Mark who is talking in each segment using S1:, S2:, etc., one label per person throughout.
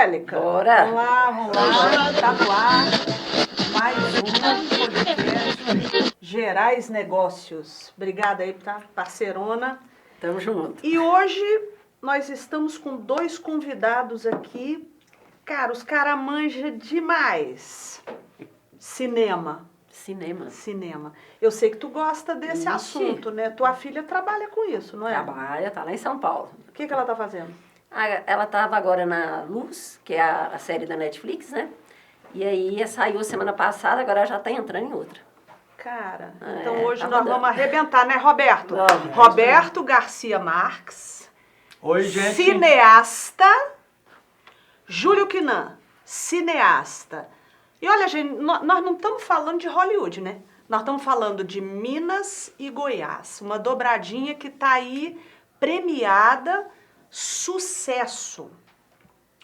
S1: Angélica?
S2: Bora!
S1: Vamos lá, tá no ar. Mais um podcast Gerais Negócios. Obrigada aí, tá, parceirona.
S2: Tamo junto.
S1: E hoje nós estamos com dois convidados aqui. Cara, os caras manjam demais. Cinema. Cinema. Eu sei que tu gosta desse
S2: Ixi.
S1: assunto, né? Tua filha trabalha com isso, não é?
S2: Trabalha, tá lá em São Paulo.
S1: O que ela tá fazendo?
S2: Ela tava agora na Luz, que é a série da Netflix, né? E aí saiu semana passada, agora ela já tá entrando em outra.
S1: Cara,
S2: É,
S1: então hoje
S2: tá
S1: nós
S2: rodando.
S1: vamos arrebentar, né, Roberto?
S2: Vamos.
S1: Roberto Garcia Marques,
S3: Oi, gente.
S1: cineasta. Júlio Quinan, cineasta. E olha, gente, nós não estamos falando de Hollywood, né? Nós estamos falando de Minas e Goiás. Uma dobradinha que está aí premiada, sucesso.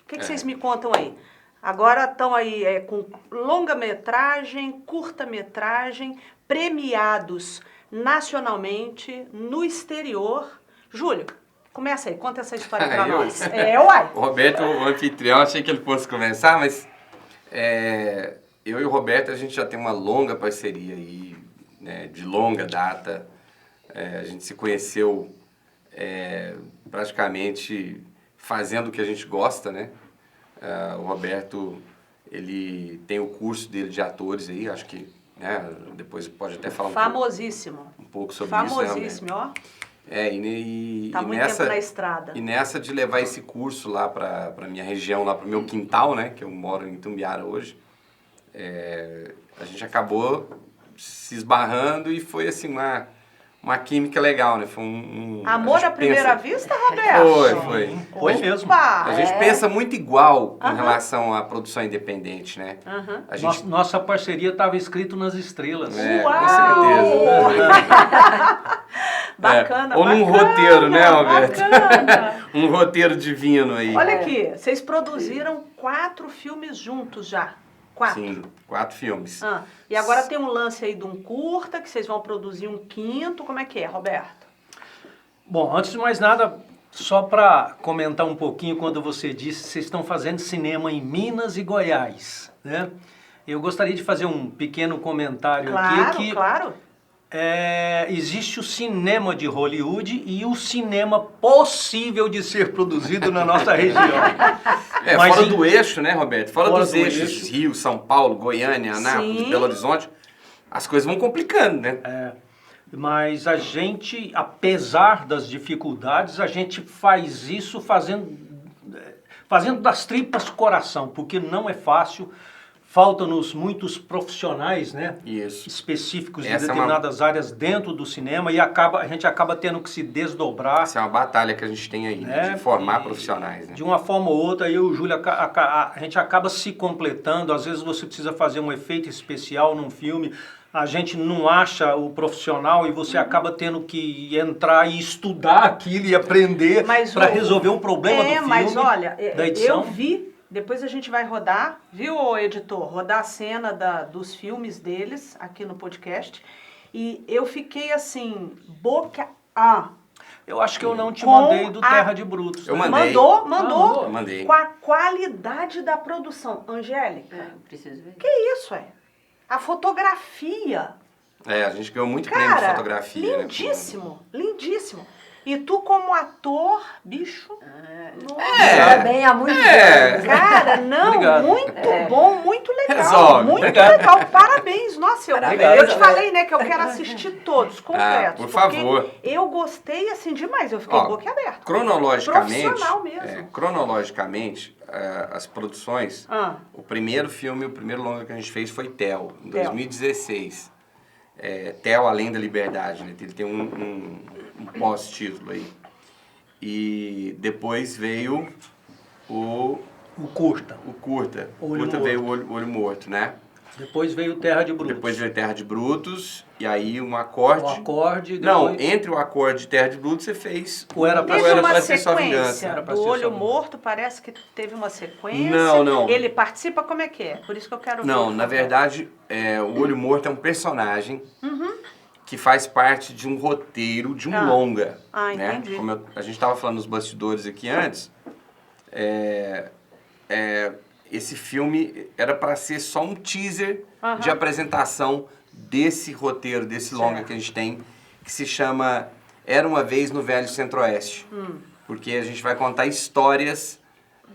S1: O que vocês me contam aí? Agora estão aí com longa-metragem, curta-metragem, premiados nacionalmente, no exterior. Júlio, começa aí, conta essa história pra nós. Uai.
S4: O Roberto, o anfitrião, achei que ele fosse começar, mas eu e o Roberto, a gente já tem uma longa parceria aí, né, de longa data. A gente se conheceu praticamente fazendo o que a gente gosta, né? O Roberto, ele tem o curso dele de atores aí, acho que, né, depois pode até falar
S1: Famosíssimo.
S4: um pouco sobre isso, né?
S1: Famosíssimo, ó.
S4: Tá
S1: muito tempo na estrada.
S4: E nessa de levar esse curso lá pra minha região, lá pro meu quintal, né, que eu moro em Itumbiara hoje, a gente acabou se esbarrando e foi assim uma química legal, né? Foi
S1: Amor à primeira vista, Roberto?
S4: Foi.
S3: Foi mesmo.
S4: A gente pensa muito igual com relação à produção independente, né? A gente...
S3: Nossa parceria estava escrito nas estrelas.
S4: Com certeza.
S1: Bacana,
S4: Ou num
S1: bacana,
S4: roteiro, né, Roberto?
S1: Bacana.
S4: Um roteiro divino aí.
S1: Olha aqui, vocês produziram 4 filmes juntos já. 4.
S4: Sim, 4 filmes.
S1: E agora tem um lance aí de um curta, que vocês vão produzir um 5º. Como é que é, Roberto?
S3: Bom, antes de mais nada, só para comentar um pouquinho, quando você disse que vocês estão fazendo cinema em Minas e Goiás, né? Eu gostaria de fazer um pequeno comentário aqui.
S1: Claro.
S3: Existe o cinema de Hollywood e o cinema possível de ser produzido na nossa região. Mas
S4: fora do eixo, né, Roberto? Fora dos
S3: do
S4: eixos,
S3: eixo.
S4: Rio, São Paulo, Goiânia, Anápolis,
S1: Sim.
S4: Belo Horizonte, as coisas vão complicando, né?
S3: Mas a gente, apesar das dificuldades, a gente faz isso fazendo das tripas coração, porque não é fácil. Faltam-nos muitos profissionais, né?
S4: Isso.
S3: Específicos de
S4: Essa
S3: determinadas áreas dentro do cinema e a gente acaba tendo que se desdobrar.
S4: Essa é uma batalha que a gente tem aí, né? De formar profissionais, né?
S3: De uma forma ou outra, eu e o Júlio, a gente acaba se completando. Às vezes você precisa fazer um efeito especial num filme, a gente não acha o profissional e você acaba tendo que entrar e estudar aquilo e aprender para resolver um problema do filme,
S1: mas olha,
S3: da edição.
S1: eu vi, depois a gente vai rodar, viu, editor? Rodar a cena dos filmes deles aqui no podcast. E eu fiquei assim,
S3: Eu acho que eu não te mandei do Terra de Brutos.
S4: Eu
S3: né?
S4: mandei.
S1: Mandou.
S4: Eu mandei.
S1: Com a qualidade da produção. Angélica,
S2: Preciso ver.
S1: que isso, A fotografia.
S4: A gente ganhou muito prêmio de
S1: Cara,
S4: fotografia,
S1: lindíssimo, lindíssimo. E tu como ator, bicho...
S2: Também há muitos anos.
S1: Cara, não,
S3: Obrigado.
S1: muito bom, muito legal.
S4: Resolve.
S1: Muito
S3: Obrigado.
S1: legal, parabéns. Nossa, eu te
S2: Parabéns.
S1: falei, né, que eu quero assistir todos, completos.
S4: por favor.
S1: Porque eu gostei, assim, demais. Eu fiquei boquiaberta. Profissional mesmo.
S4: Cronologicamente, as produções, o primeiro longa que a gente fez foi Theo, em 2016. Theo Além da Liberdade, né? Ele tem um pós-título aí. E depois veio o
S3: curta.
S4: O curta. O
S3: Olho
S4: curta
S3: Morto.
S4: veio o Olho Morto, né?
S3: Depois veio Terra de Brutos.
S4: Depois veio Terra de Brutos, e aí um acorde.
S3: O acorde.
S4: Não,
S3: depois...
S4: entre o acorde e Terra de Brutos você fez...
S3: Ou era pra
S1: Teve
S3: ser
S1: uma
S4: Ser Só Vingança.
S1: sequência
S3: Era pra
S1: do
S3: ser
S1: Olho
S3: Só Vingança.
S1: Morto, parece que teve uma sequência.
S4: Não.
S1: Ele participa, como é que é? Por isso que eu quero ver.
S4: Não, na verdade, o Olho Morto é um personagem que faz parte de um roteiro de um longa.
S1: Ah,
S4: né?
S1: entendi.
S4: Como a gente estava falando nos bastidores aqui antes, esse filme era para ser só um teaser de apresentação desse roteiro, desse longa que a gente tem, que se chama Era Uma Vez no Velho Centro-Oeste. Porque a gente vai contar histórias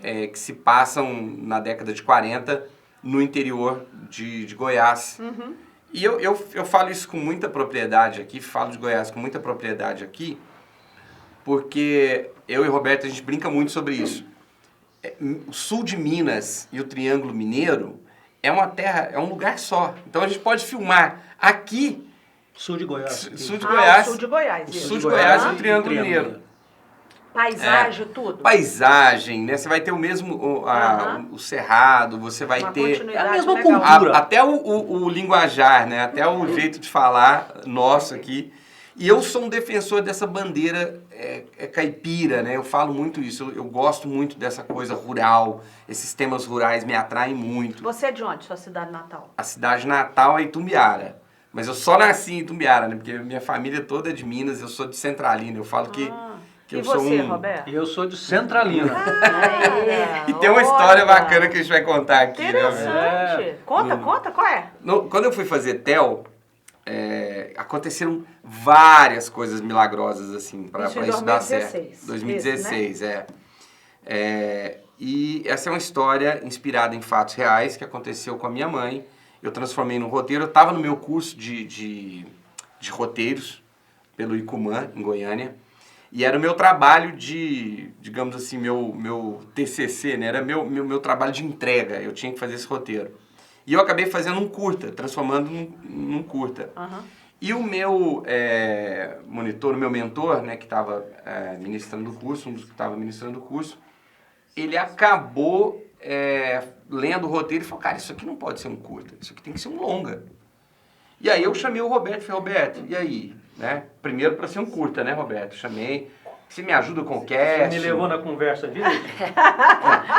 S4: que se passam na década de 40 no interior de Goiás. E eu falo isso com muita propriedade aqui, falo de Goiás com muita propriedade aqui, porque eu e Roberto, a gente brinca muito sobre isso. O sul de Minas e o Triângulo Mineiro é uma terra, é um lugar só. Então a gente pode filmar aqui...
S3: Sul de Goiás.
S4: Sul de Goiás.
S1: Sul de Goiás.
S4: Sul de Goiás e o Triângulo Mineiro.
S1: Paisagem, tudo.
S4: Paisagem, né? Você vai ter o mesmo, o cerrado, você vai ter...
S3: É a mesma cultura.
S4: Até o linguajar, né? Até o jeito de falar nosso aqui. E eu sou um defensor dessa bandeira caipira, né? Eu falo muito isso, eu gosto muito dessa coisa rural, esses temas rurais me atraem muito.
S1: Você é de onde, sua cidade natal?
S4: A cidade natal é Itumbiara, mas eu só nasci em Itumbiara, né? Porque minha família toda é de Minas, eu sou de Centralina, eu falo que eu sou
S1: você, Roberto?
S3: Eu sou de Centralina.
S4: E tem uma história bacana que a gente vai contar aqui.
S1: Interessante.
S4: Né?
S1: Conta, qual é?
S4: Quando eu fui fazer TEL, aconteceram várias coisas milagrosas, assim, para isso dar certo. 2016, né? E essa é uma história inspirada em fatos reais que aconteceu com a minha mãe. Eu transformei no roteiro. Eu estava no meu curso de roteiros pelo Icumã, em Goiânia. E era o meu trabalho de, digamos assim, meu TCC, né? Era meu trabalho de entrega. Eu tinha que fazer esse roteiro. E eu acabei fazendo um curta, transformando num curta. E o meu monitor, o meu mentor, né, que estava ministrando o curso, um dos que estava ministrando o curso, ele acabou lendo o roteiro e falou, cara, isso aqui não pode ser um curta, isso aqui tem que ser um longa. E aí eu chamei o Roberto e falei, Roberto, e aí? Né? Primeiro para ser um curta, né, Roberto? Chamei. Você me ajuda com o cast?
S3: Você me levou na conversa direito?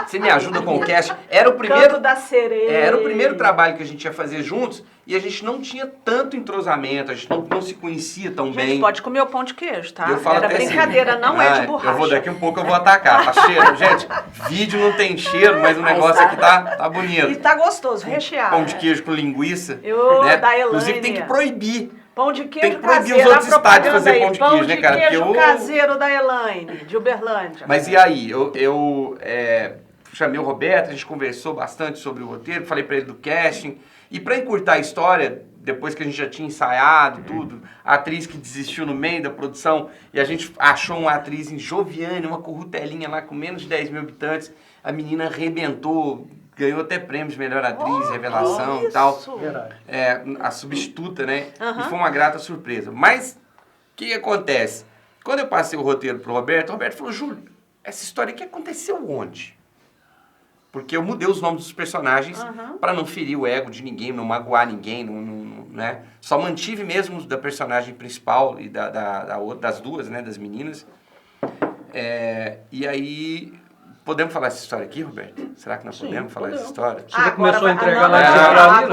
S4: Você me ajuda com o cast? Era o primeiro...
S1: Canto da Sereia.
S4: Era o primeiro trabalho que a gente ia fazer juntos e a gente não tinha tanto entrosamento, a gente não se conhecia tão bem.
S1: Gente, pode comer o pão de queijo, tá?
S4: Eu falo
S1: Era
S4: até
S1: brincadeira,
S4: assim,
S1: não é de borracha.
S4: Daqui a um pouco eu vou atacar, tá cheiro. Gente, vídeo não tem cheiro, mas o negócio aqui tá bonito.
S1: E tá gostoso, recheado.
S4: Pão de queijo com linguiça.
S1: Da Elaine.
S4: Inclusive tem que proibir.
S1: Pão de queijo
S4: tem que proibir
S1: caseiro,
S4: os outros estados de fazer pão de queijo, né, cara?
S1: Pão de queijo caseiro da Elaine, de Uberlândia.
S4: Mas e aí? Eu chamei o Roberto, a gente conversou bastante sobre o roteiro, falei pra ele do casting. E pra encurtar a história, depois que a gente já tinha ensaiado tudo, a atriz que desistiu no meio da produção, e a gente achou uma atriz em Joviane, uma currutelinha lá com menos de 10 mil habitantes, a menina arrebentou, ganhou até prêmios de melhor atriz, revelação e tal. A substituta, né? E foi uma grata surpresa. Mas, o que acontece? Quando eu passei o roteiro pro Roberto, o Roberto falou, Júlio, essa história aqui aconteceu onde? Porque eu mudei os nomes dos personagens para não ferir o ego de ninguém, não magoar ninguém, né? Só mantive mesmo da personagem principal e das duas, né? Das meninas. E aí... Podemos falar essa história aqui, Roberto? Será que nós podemos falar essa história?
S3: Você já começou a entregar lá
S1: de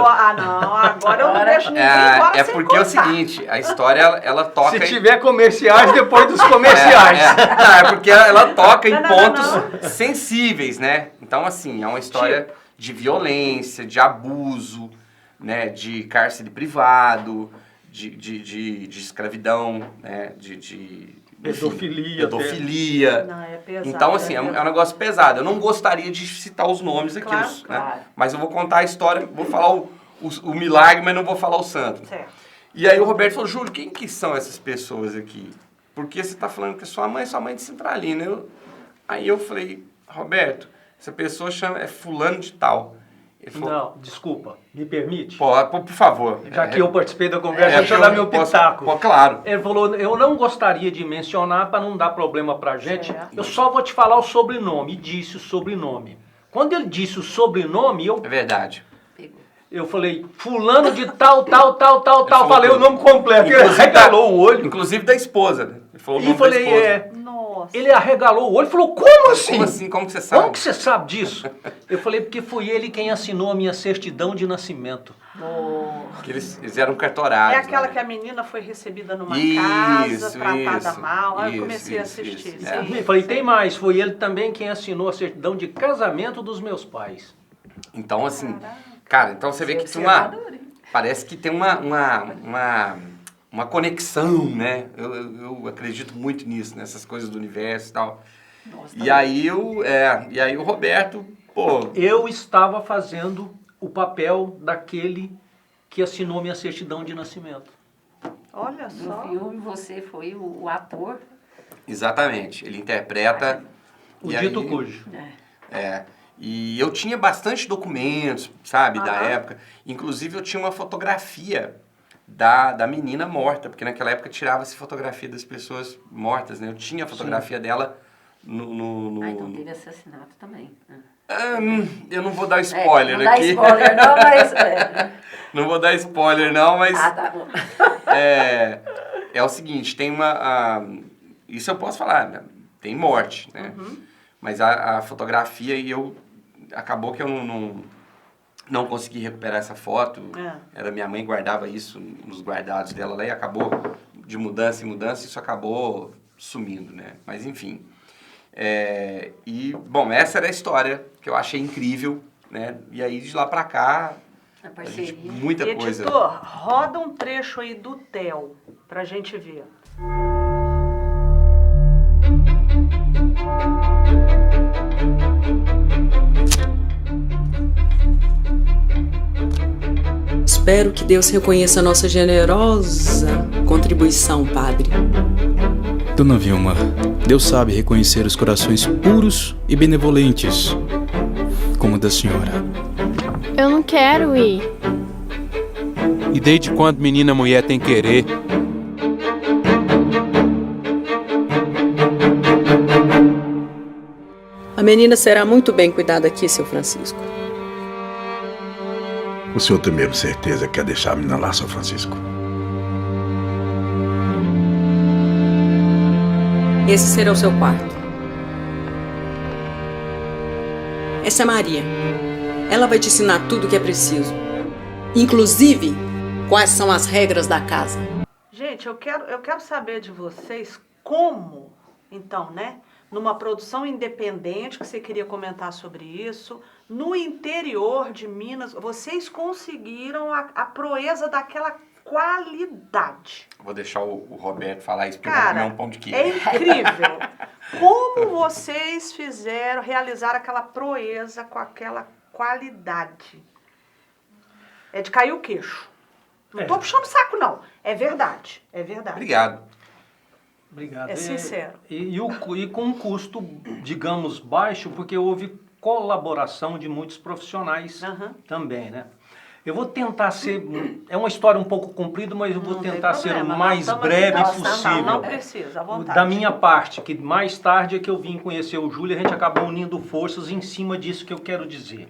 S1: agora eu não deixo ninguém embora sem
S4: porque
S1: contar.
S4: É o seguinte, a história, ela toca...
S3: Se tiver comerciais, depois dos comerciais.
S4: Não, porque ela toca em pontos sensíveis, né? Então, assim, é uma história de violência, de abuso, né? De cárcere privado, de escravidão, né? Pedofilia.
S1: Não, é pesado.
S4: Então, assim, é um negócio pesado. Eu não gostaria de citar os nomes aqui,
S1: Claro.
S4: Mas eu vou contar a história, vou falar o milagre, mas não vou falar o santo.
S1: Certo.
S4: E aí o Roberto falou, Júlio, quem que são essas pessoas aqui? Porque você está falando que sua mãe de Centralina. Aí eu falei, Roberto, essa pessoa é fulano de tal. Ele falou,
S3: não, desculpa, me permite?
S4: Por favor.
S3: Já que eu participei da conversa, deixa eu dar meu pitaco.
S4: Claro.
S3: Ele falou, eu não gostaria de mencionar para não dar problema pra gente, eu só vou te falar o sobrenome, e disse o sobrenome. Quando ele disse o sobrenome,
S4: É verdade.
S3: eu falei, fulano de tal, falei o nome completo, ele
S4: Inclusive
S3: regalou o olho.
S4: Inclusive da esposa, né? Ele falou o
S3: E
S4: nome
S3: falei,
S4: da esposa.
S1: Nossa. Nossa.
S3: Ele arregalou o olho e falou, como assim?
S4: Como assim? Como que você sabe?
S3: Como que você sabe disso? Eu falei, porque foi ele quem assinou a minha certidão de nascimento.
S4: Que eles eram cartorários.
S1: É aquela
S4: né?
S1: que a menina foi recebida numa casa, tratada mal. Aí eu comecei a assistir.
S4: isso.
S1: Sim.
S3: Eu falei, tem mais, foi ele também quem assinou a certidão de casamento dos meus pais.
S4: Então, assim, cara, então você vê que tem parece que tem uma conexão, né? Eu acredito muito nisso, nessas coisas do universo e tal.
S2: Nossa,
S4: E aí o Roberto, pô...
S3: Eu estava fazendo o papel daquele que assinou minha certidão de nascimento.
S1: Olha
S2: No
S1: só.
S2: filme você foi o ator.
S4: Exatamente, ele interpreta...
S3: O
S4: e
S3: dito
S4: aí-
S3: cujo.
S4: E eu tinha bastante documentos, sabe, da
S1: Aham.
S4: época. Inclusive eu tinha uma fotografia da menina morta, porque naquela época tirava-se fotografia das pessoas mortas, né? Eu tinha a fotografia dela no...
S2: Então teve assassinato também.
S4: Eu não vou dar spoiler
S2: não
S4: aqui.
S2: dá spoiler não, mas...
S4: Não vou dar spoiler não, mas...
S2: tá bom.
S4: É o seguinte, tem isso eu posso falar, né? Tem morte, né? Mas a fotografia, acabou que eu não consegui recuperar essa foto. Era minha mãe guardava isso nos guardados dela lá e acabou de mudança em mudança, isso acabou sumindo, né? Mas enfim. Bom, essa era a história que eu achei incrível, né? E aí de lá pra cá,
S2: A parceria.
S4: muita coisa.
S1: Editor, roda um trecho aí do Theo pra gente ver.
S5: Espero que Deus reconheça a nossa generosa contribuição, Padre.
S6: Dona Vilma, Deus sabe reconhecer os corações puros e benevolentes, como o da senhora.
S7: Eu não quero ir.
S8: E desde quando menina mulher tem querer?
S5: A menina será muito bem cuidada aqui, seu Francisco.
S9: O senhor tem mesmo certeza que quer deixar a menina lá, seu Francisco?
S5: Esse será o seu quarto. Essa é Maria. Ela vai te ensinar tudo o que é preciso. Inclusive, quais são as regras da casa.
S1: Gente, eu quero saber de vocês como, então, né? Numa produção independente, que você queria comentar sobre isso, no interior de Minas, vocês conseguiram a proeza daquela qualidade.
S4: Vou deixar o Roberto falar isso, porque eu vou comer um pão de queijo.
S1: É incrível. Como vocês realizaram aquela proeza com aquela qualidade? É de cair o queixo. Não tô puxando saco, não. É verdade. É verdade.
S4: Obrigado.
S3: Obrigado.
S1: É sincero.
S3: E com um custo, digamos, baixo, porque houve colaboração de muitos profissionais também, né? Eu vou tentar ser... É uma história um pouco comprida, mas eu vou tentar ser o mais breve possível.
S1: Não precisa, à vontade.
S3: Da minha parte, que mais tarde é que eu vim conhecer o Júlio, a gente acabou unindo forças em cima disso que eu quero dizer.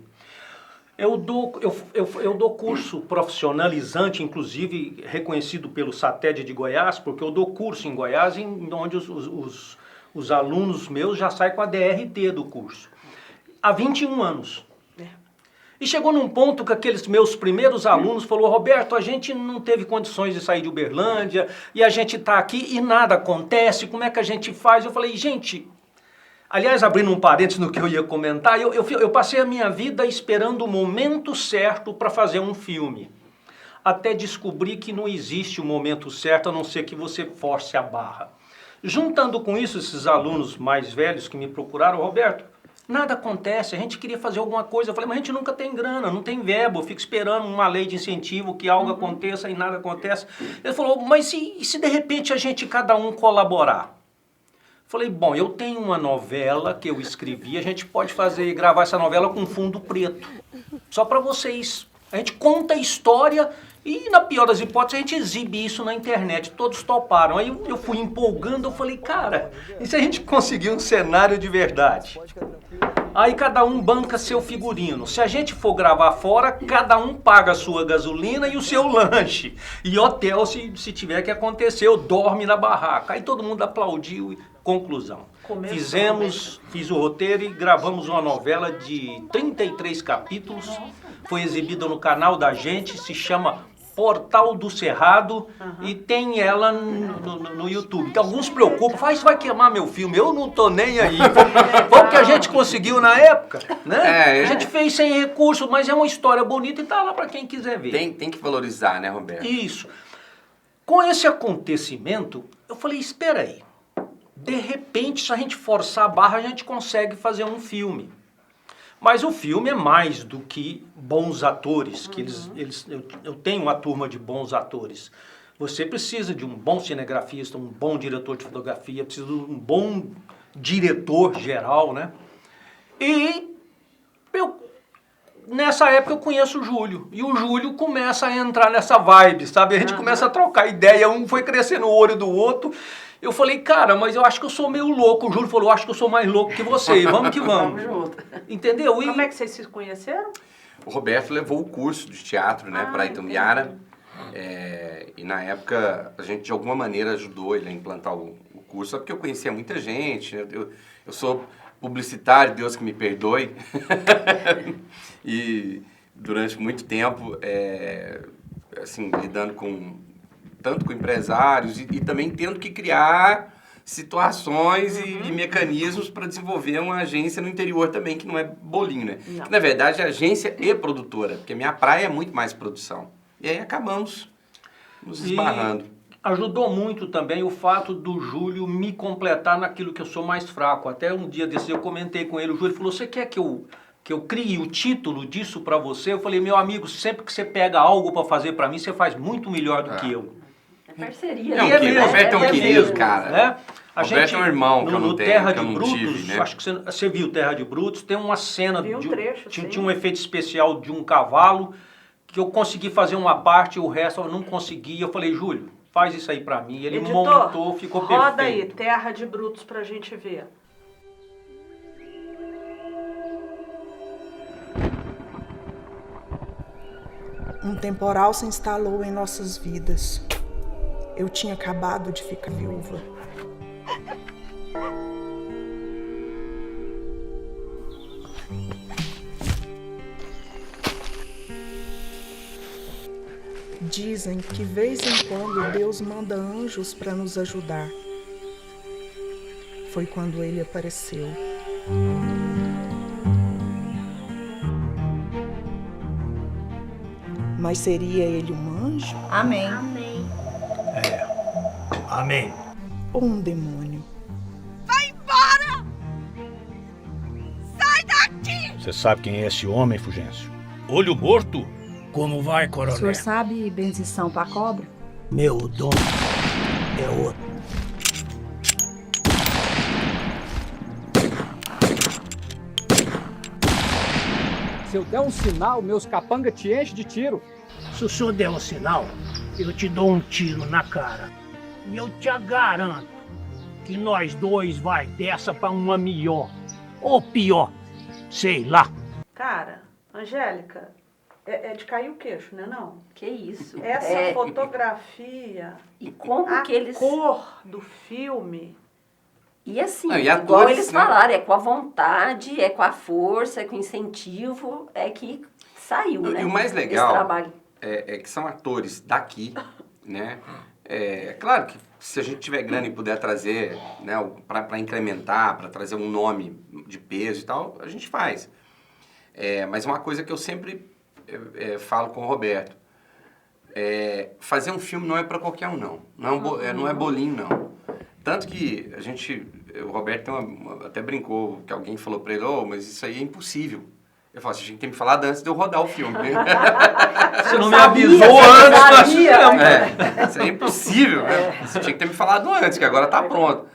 S3: Eu dou curso profissionalizante, inclusive reconhecido pelo SATED de Goiás, porque eu dou curso em Goiás, onde os alunos meus já saem com a DRT do curso. Há 21 anos. E chegou num ponto que aqueles meus primeiros alunos falaram: Roberto, a gente não teve condições de sair de Uberlândia, e a gente está aqui e nada acontece, como é que a gente faz? Eu falei, gente... Aliás, abrindo um parênteses no que eu ia comentar, eu passei a minha vida esperando o momento certo para fazer um filme. Até descobrir que não existe o momento certo, a não ser que você force a barra. Juntando com isso, esses alunos mais velhos que me procuraram, Roberto, nada acontece, a gente queria fazer alguma coisa. Eu falei, mas a gente nunca tem grana, não tem verbo, eu fico esperando uma lei de incentivo, que algo aconteça e nada acontece. Ele falou, mas e se de repente a gente cada um colaborar? Falei, bom, eu tenho uma novela que eu escrevi, a gente pode gravar essa novela com fundo preto. Só para vocês. A gente conta a história e, na pior das hipóteses, a gente exibe isso na internet. Todos toparam. Aí eu fui empolgando, eu falei, cara, e se a gente conseguir um cenário de verdade? Aí cada um banca seu figurino. Se a gente for gravar fora, cada um paga a sua gasolina e o seu lanche. E hotel, se tiver que acontecer, eu dorme na barraca. Aí todo mundo aplaudiu. Conclusão.
S1: Começou,
S3: Fiz o roteiro e gravamos uma novela de 33 capítulos. Foi exibida no canal da gente, se chama Portal do Cerrado e tem ela no YouTube. Que alguns se preocupam, isso vai queimar meu filme. Eu não tô nem aí. Foi o que a gente conseguiu na época, né? A gente fez sem recurso, mas é uma história bonita e tá lá para quem quiser ver.
S4: Tem que valorizar, né, Roberto?
S3: Isso. Com esse acontecimento, eu falei, espera aí. De repente, se a gente forçar a barra, a gente consegue fazer um filme. Mas o filme é mais do que bons atores, que eu tenho uma turma de bons atores. Você precisa de um bom cinegrafista, um bom diretor de fotografia, precisa de um bom diretor geral, né? E nessa época eu conheço o Júlio, e o Júlio começa a entrar nessa vibe, sabe? A gente começa a trocar ideia, um foi crescendo o olho do outro. Eu falei, cara, mas eu acho que eu sou meio louco. O Júlio falou, eu acho que eu sou mais louco que você. Vamos que vamos. Entendeu?
S1: Como é que vocês se conheceram?
S4: O Roberto levou o curso de teatro, né, para Itumbiara. E na época, a gente de alguma maneira ajudou ele a implantar o curso. Só porque eu conhecia muita gente. Eu sou publicitário, Deus que me perdoe. E durante muito tempo, assim, lidando tanto com empresários e também tendo que criar situações e mecanismos para desenvolver uma agência no interior também, que não é bolinho, né? Que, na verdade, é agência e produtora, porque minha praia é muito mais produção. E aí acabamos nos esbarrando.
S3: Ajudou muito também o fato do Júlio me completar naquilo que eu sou mais fraco. Até um dia desses eu comentei com ele, o Júlio falou, você quer que eu crie o título disso para você? Eu falei, meu amigo, sempre que você pega algo para fazer para mim, você faz muito melhor do que eu.
S2: É parceria.
S4: O Roberto é um querido, cara.
S3: Né?
S4: O Roberto é um irmão que eu não tenho,
S3: Terra
S4: que eu
S3: de
S4: não
S3: Brutos,
S4: tive, né?
S3: acho que você viu Terra de Brutos, tem uma cena,
S1: trecho,
S3: tinha um efeito especial de um cavalo, que eu consegui fazer uma parte, o resto eu não consegui. Eu falei, Júlio, faz isso aí pra mim. Ele
S1: Editor,
S3: montou, ficou perfeito.
S1: Roda aí, Terra de Brutos pra gente ver.
S10: Um temporal se instalou em nossas vidas. Eu tinha acabado de ficar viúva. Dizem que vez em quando Deus manda anjos para nos ajudar. Foi quando ele apareceu. Mas seria ele um anjo?
S11: Amém.
S12: Amém.
S3: Amém.
S10: Ou um demônio?
S12: Vai embora! Sai daqui!
S9: Você sabe quem é esse homem, Fulgêncio?
S13: Olho morto? Como vai,
S11: O
S13: coronel?
S11: senhor sabe benzição para cobra?
S13: Meu dono é outro.
S14: Se eu der um sinal, meus capanga te enchem de tiro.
S13: Se o senhor der um sinal, eu te dou um tiro na cara. E eu te garanto que nós dois vai dessa pra uma melhor. Ou pior, sei lá.
S1: Cara, Angélica, é de cair o queixo, né não?
S2: Que isso.
S1: Essa fotografia
S2: e como que eles...
S1: a cor do filme...
S2: E assim,
S4: e
S2: igual
S4: atores,
S2: eles
S4: né?
S2: falaram, é com a vontade, é com a força, é com o incentivo, é que saiu, né?
S4: E o mais legal é que são atores daqui, né? É claro que se a gente tiver grana e puder trazer, né, para incrementar, para trazer um nome de peso e tal, a gente faz. Mas uma coisa que eu sempre falo com o Roberto, fazer um filme não é para qualquer um, não. Não é bolinho, não. Tanto que o Roberto até brincou, que alguém falou pra ele, mas isso aí é impossível. Eu falo, você tinha que ter me falado antes de eu rodar o filme.
S3: Você não me avisou antes.
S4: Isso é impossível, né? Você tinha que ter me falado antes, que agora tá pronto.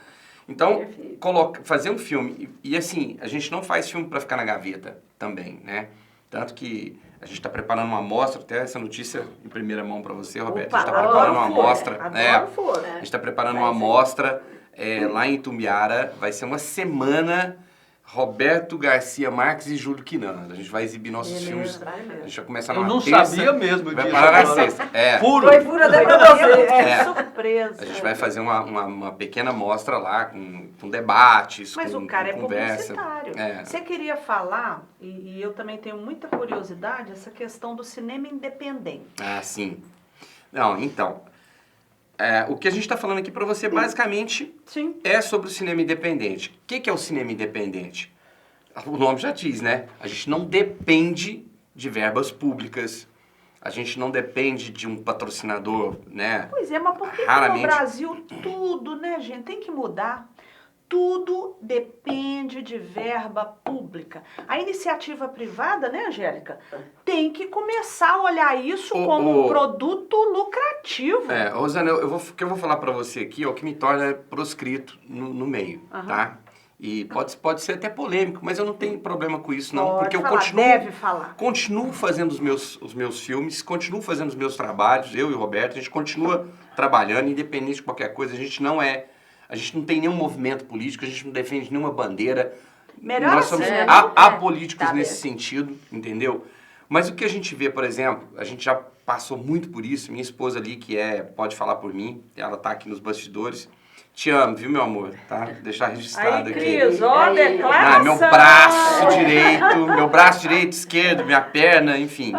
S4: Então, fazer um filme, e assim, a gente não faz filme pra ficar na gaveta também, né? Tanto que a gente está preparando uma amostra, até essa notícia em primeira mão para você, Roberto. A gente está preparando uma amostra. A gente está preparando uma amostra lá em Itumbiara. Vai ser uma semana Roberto Garcia Marques e Júlio Quinan. A gente vai exibir nossos filmes. A gente vai começar
S3: Eu
S4: numa
S3: não
S4: terça,
S3: sabia mesmo
S4: vai
S3: disso.
S4: parar na
S3: Agora.
S4: sexta. É.
S3: Puro.
S2: Foi pura até pra você.
S1: Surpresa.
S4: A gente vai fazer uma pequena mostra lá, com debates,
S1: Mas
S4: com
S1: o cara é
S4: conversa.
S1: publicitário.
S4: É.
S1: Você queria falar, e eu também tenho muita curiosidade, essa questão do cinema independente.
S4: Ah, sim. Não, então, o que a gente está falando aqui para você, basicamente, é sobre o cinema independente. O que é o cinema independente? O nome já diz, né? A gente não depende de verbas públicas, a gente não depende de um patrocinador, né?
S1: Pois é, mas por que
S4: Raramente.
S1: no Brasil tudo, né, gente, tem que mudar? Tudo depende de verba pública. A iniciativa privada, né, Angélica, tem que começar a olhar isso como um produto lucrativo.
S4: Rosana, o que eu vou falar para você aqui é o que me torna proscrito no meio, tá? E pode ser até polêmico, mas eu não tenho problema com isso, não.
S1: Pode
S4: porque eu
S1: falar, deve falar.
S4: continuo fazendo os meus filmes, continuo fazendo os meus trabalhos, eu e o Roberto, a gente continua trabalhando, independente de qualquer coisa, a gente não tem nenhum movimento político, a gente não defende nenhuma bandeira.
S1: Melhor
S4: Nós somos
S1: assim, né?
S4: apolíticos nesse
S1: bem.
S4: sentido, entendeu? Mas o que a gente vê, por exemplo, a gente já passou muito por isso, minha esposa ali, pode falar por mim, ela tá aqui nos bastidores. Te amo, viu, meu amor? Tá? Deixar registrado
S1: Aí,
S4: aqui.
S1: Cris, ó, declaração.
S4: Meu braço direito, esquerdo, minha perna, enfim.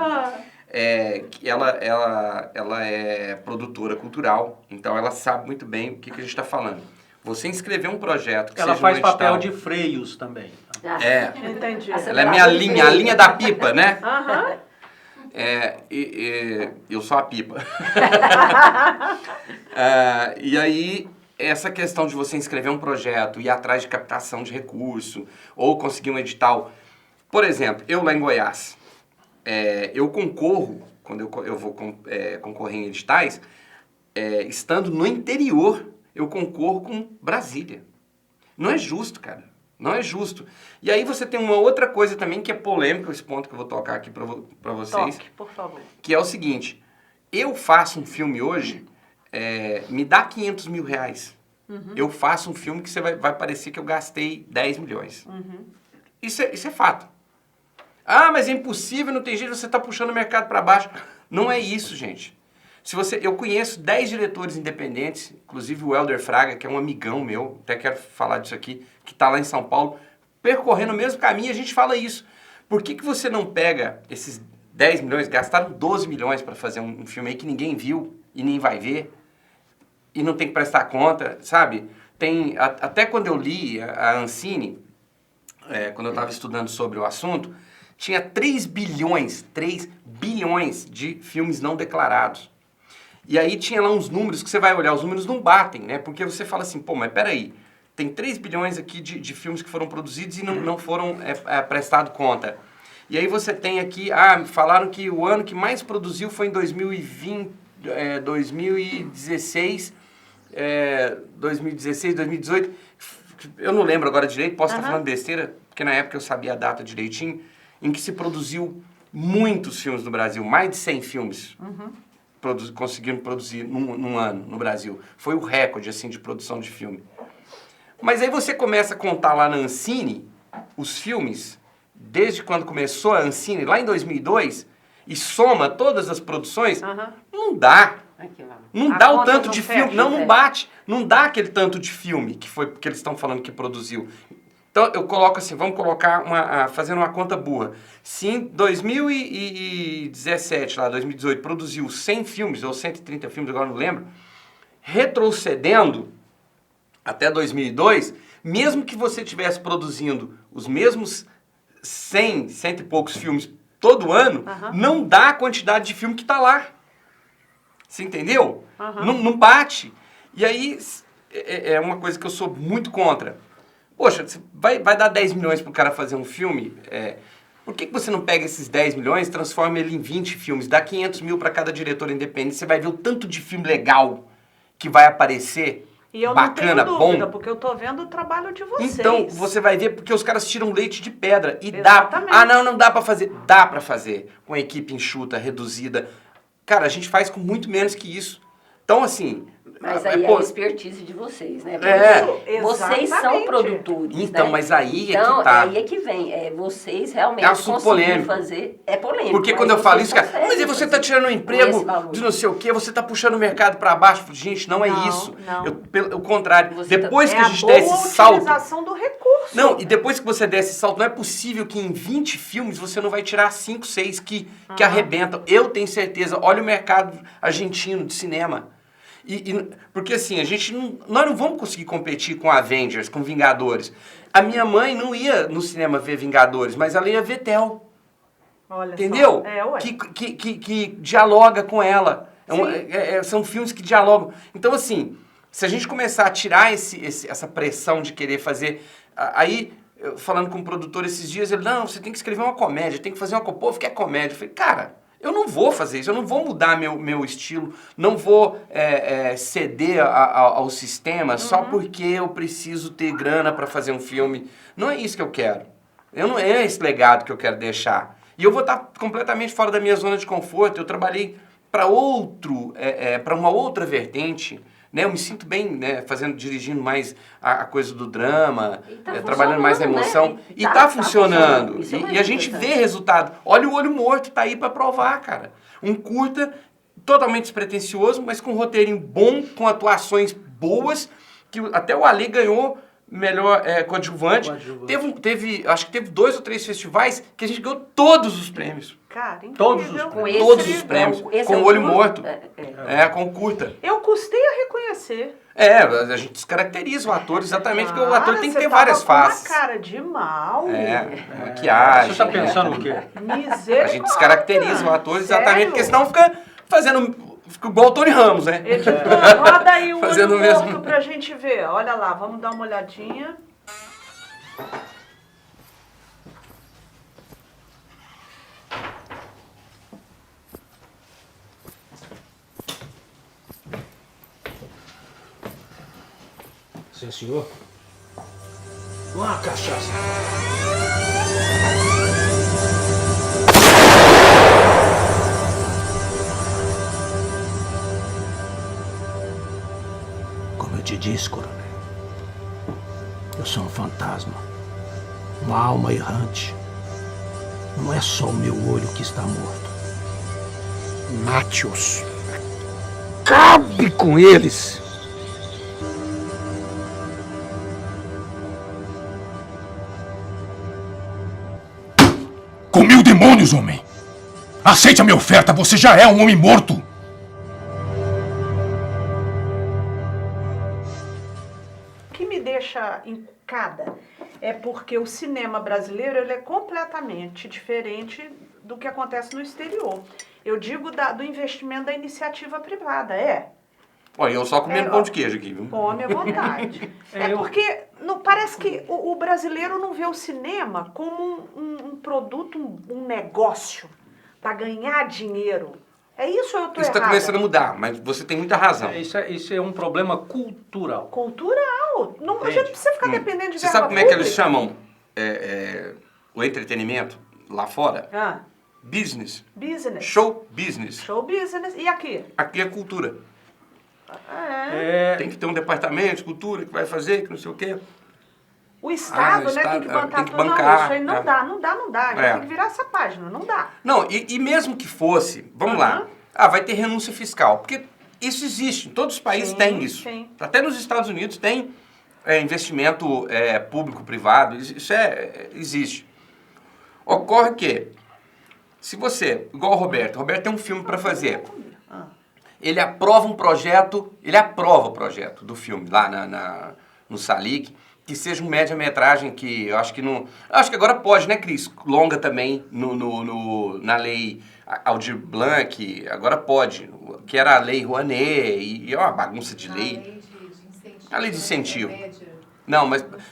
S4: Ela é produtora cultural, então ela sabe muito bem o que a gente está falando. Você inscrever um projeto que
S3: Ela
S4: seja
S3: faz
S4: um edital,
S3: papel de freios também.
S1: Entendi.
S4: Ela é minha linha, a linha da pipa, né?
S1: Aham.
S4: Eu sou a pipa. E aí, essa questão de você inscrever um projeto, ir atrás de captação de recurso, ou conseguir um edital. Por exemplo, eu lá em Goiás, eu concorro, quando eu vou concorrer em editais, estando no interior, eu concorro com Brasília. Não é justo, cara. Não é justo. E aí você tem uma outra coisa também que é polêmica, esse ponto que eu vou tocar aqui pra vocês.
S1: Toque, por favor.
S4: Que é o seguinte, eu faço um filme hoje, me dá 500 mil reais.
S1: Uhum.
S4: Eu faço um filme que vai parecer que eu gastei 10 milhões.
S1: Uhum.
S4: Isso é fato. Ah, mas é impossível, não tem jeito, você está puxando o mercado para baixo. Não é isso, gente. Eu conheço 10 diretores independentes, inclusive o Helder Fraga, que é um amigão meu, até quero falar disso aqui, que está lá em São Paulo, percorrendo o mesmo caminho, e a gente fala isso. Por que você não pega esses 10 milhões, gastaram 12 milhões para fazer um filme aí que ninguém viu e nem vai ver, e não tem que prestar conta, sabe? Até quando eu li a Ancine, quando eu estava estudando sobre o assunto, tinha 3 bilhões de filmes não declarados. E aí tinha lá uns números que você vai olhar, os números não batem, né? Porque você fala assim, pô, mas peraí, tem 3 bilhões aqui de filmes que foram produzidos e não foram prestado conta. E aí você tem aqui, falaram que o ano que mais produziu foi em 2020, 2016, 2018, eu não lembro agora direito, posso estar falando besteira, porque na época eu sabia a data direitinho, em que se produziu muitos filmes no Brasil, mais de 100 filmes. Conseguiram produzir num ano no Brasil. Foi o recorde, assim, de produção de filme. Mas aí você começa a contar lá na Ancine os filmes, desde quando começou a Ancine, lá em 2002, e soma todas as produções, não dá. Não dá o tanto de filme, não bate. Não dá aquele tanto de filme que eles estão falando que produziu. Então, eu coloco assim, vamos colocar, fazendo uma conta burra. Se em 2017, lá, 2018, produziu 100 filmes, ou 130 filmes, agora não lembro, retrocedendo até 2002, mesmo que você estivesse produzindo os mesmos 100 e poucos filmes todo ano, não dá a quantidade de filme que está lá. Você entendeu? Não bate. E aí, é uma coisa que eu sou muito contra. Poxa, vai dar 10 milhões pro cara fazer um filme? Por que você não pega esses 10 milhões e transforma ele em 20 filmes? Dá 500 mil para cada diretor independente. Você vai ver o tanto de filme legal que vai aparecer.
S1: E eu
S4: bacana,
S1: não tenho dúvida,
S4: bom.
S1: porque eu tô vendo o trabalho de vocês.
S4: Então, você vai ver porque os caras tiram leite de pedra. E
S1: Exatamente.
S4: não dá para fazer. Dá para fazer. Com a equipe enxuta, reduzida. Cara, a gente faz com muito menos que isso. Então, assim,
S2: Mas aí é a expertise de vocês, né? Vocês são
S1: Exatamente.
S2: produtores,
S4: Então,
S2: né?
S4: mas aí é
S2: então,
S4: que tá.
S2: aí é que vem. Vocês realmente
S4: assunto polêmico.
S2: fazer... É polêmico.
S4: Porque quando eu falo isso, cara, mas aí você tá tirando um emprego de não sei o quê, você tá puxando o mercado para baixo. Gente, não é isso.
S1: Não.
S4: Pelo contrário, depois que a gente
S1: boa
S4: der esse salto...
S1: utilização do recurso.
S4: Não, e depois que você der esse salto, não é possível que em 20 filmes você não vai tirar 5, 6 que arrebentam. Eu tenho certeza. Olha o mercado argentino de cinema. Porque assim, nós não vamos conseguir competir com Avengers, com Vingadores. A minha mãe não ia no cinema ver Vingadores, mas ela ia ver Tel.
S1: Olha
S4: entendeu?
S1: Só.
S4: Que dialoga com ela. São filmes que dialogam. Então, assim, se a gente começar a tirar essa pressão de querer fazer... Aí, falando com o produtor esses dias, ele, não, você tem que escrever uma comédia, tem que fazer uma... Pô, que é comédia. Eu falei, cara... Eu não vou fazer isso, eu não vou mudar meu estilo, não vou ceder ao sistema só porque eu preciso ter grana para fazer um filme. Não é isso que eu quero. Não é esse legado que eu quero deixar. E eu vou estar completamente fora da minha zona de conforto. Eu trabalhei para uma outra vertente. Né? Eu me sinto bem, né, dirigindo mais a coisa do drama, trabalhando mais a emoção. Né? E tá funcionando. E a gente vê resultado. Olha o Olho Morto, tá aí para provar, cara. Um curta totalmente despretensioso, mas com um roteirinho bom, com atuações boas, que até o Ale ganhou melhor coadjuvante. Acho que teve 2 ou 3 festivais que a gente ganhou todos os prêmios.
S1: Cara, incrível.
S4: Todos os prêmios. Com o Olho Morto. Com o curta.
S1: Eu custei a reconhecer.
S4: A gente descaracteriza o ator exatamente porque o ator tem que ter várias faces.
S1: Uma cara de mal.
S4: Maquiagem.
S3: Você tá pensando o quê?
S1: Misericórdia.
S4: A gente descaracteriza o ator exatamente porque senão fica igual o Tony Ramos, né?
S1: Editor, roda aí o Olho Morto pra gente ver. Olha lá, vamos dar uma olhadinha.
S13: Sim, senhor. Uma cachaça. Como eu te disse, coronel, eu sou um fantasma, uma alma errante. Não é só o meu olho que está morto. Mate-os. Acabe com eles.
S9: Com 1000 demônios, homem! Aceite a minha oferta, você já é um homem morto!
S1: O que me deixa encucada é porque o cinema brasileiro ele é completamente diferente do que acontece no exterior. Eu digo do investimento da iniciativa privada,
S4: Olha, eu só comendo pão de queijo aqui, viu?
S1: Come à vontade. Porque parece que o brasileiro não vê o cinema como um produto, um negócio para ganhar dinheiro. É isso ou eu tô errada?
S4: Isso está começando a mudar, mas você tem muita razão.
S3: Isso é um problema cultural.
S1: Cultural. Não, a gente não precisa ficar dependendo de
S4: Você sabe como é que eles chamam o entretenimento lá fora? Business.
S1: Business.
S4: Show business.
S1: Show business. E aqui?
S4: Aqui é cultura. Tem que ter um departamento de cultura que vai fazer, que não sei o quê.
S1: O Estado, né, tem que bancar tudo. Não, isso aí não dá. Tem que virar essa página, não dá.
S4: Não, e mesmo que fosse, vamos lá, vai ter renúncia fiscal. Porque isso existe, em todos os países tem isso. Sim. Até nos Estados Unidos tem investimento público-privado, isso existe. Ocorre que, se você, igual o Roberto tem um filme para fazer. Ele aprova o projeto do filme lá no Salic, que seja um média-metragem que eu acho que não... Acho que agora pode, né, Cris? Longa também na lei Aldir Blanc, agora pode, que era a lei Rouanet, e é uma bagunça de lei. A lei de incentivo. Não,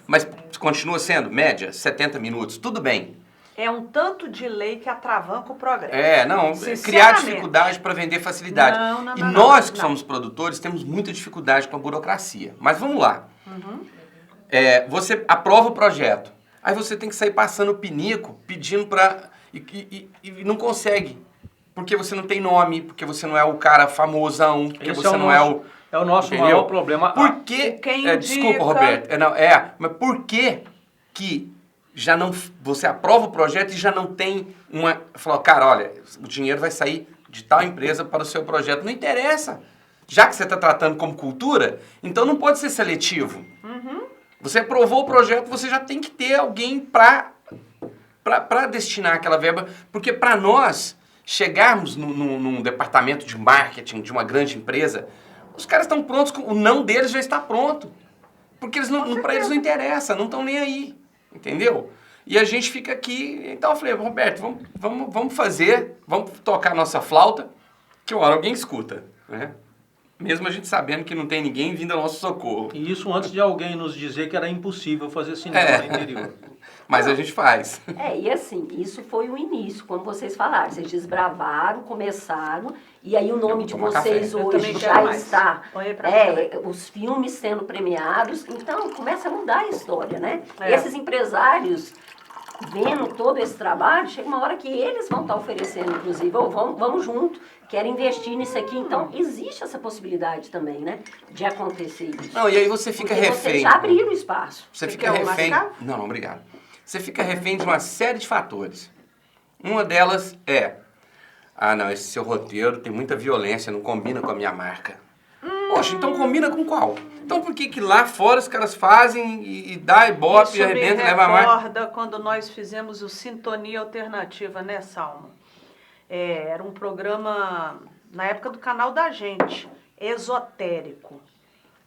S4: mas continua sendo média, 70 minutos, tudo bem.
S1: É um tanto de lei que atravanca o progresso.
S4: Criar dificuldade para vender facilidade. E nós que somos produtores temos muita dificuldade com a burocracia. Mas vamos lá. Você aprova o projeto. Aí você tem que sair passando o pinico, pedindo para... E não consegue. Porque você não tem nome, porque você não é o cara famosão, porque você não é o...
S3: É o nosso
S4: Entendeu?
S3: maior problema.
S4: Por que...
S1: Quem
S4: desculpa,
S1: indica-
S4: Roberto. Mas por que já não... Você aprova o projeto e já não tem uma... Falou, cara, olha, o dinheiro vai sair de tal empresa para o seu projeto. Não interessa. Já que você está tratando como cultura, então não pode ser seletivo. Você aprovou o projeto, você já tem que ter alguém para destinar aquela verba. Porque para nós chegarmos num departamento de marketing de uma grande empresa, os caras estão prontos, o não deles já está pronto. Porque para eles não interessa, não estão nem aí. Entendeu? E a gente fica aqui. Então eu falei, Roberto, vamos tocar a nossa flauta, que uma hora alguém escuta, né? Mesmo a gente sabendo que não tem ninguém vindo ao nosso socorro.
S3: E isso antes de alguém nos dizer que era impossível fazer cinema no interior.
S4: Mas a gente faz.
S2: E assim, isso foi o início, como vocês falaram. Vocês desbravaram, começaram, e aí o nome de vocês hoje já está. Os filmes sendo premiados, então começa a mudar a história, né? Esses empresários, vendo todo esse trabalho, chega uma hora que eles vão estar oferecendo, inclusive, vamos junto, quero investir nisso aqui. Então, existe essa possibilidade também, né? De acontecer isso.
S4: Não, e aí você fica
S2: porque
S4: refém.
S2: Vocês já abriram o espaço.
S4: Você fica refém. Não, obrigado. Você fica refém de uma série de fatores. Uma delas é... não, esse seu roteiro tem muita violência, não combina com a minha marca. Poxa, então combina com qual? Então por que lá fora os caras fazem e dá ibope e arrebenta e leva a marca?
S1: Recorda quando nós fizemos o Sintonia Alternativa, né, Salmo? Era um programa, na época do canal da gente, esotérico.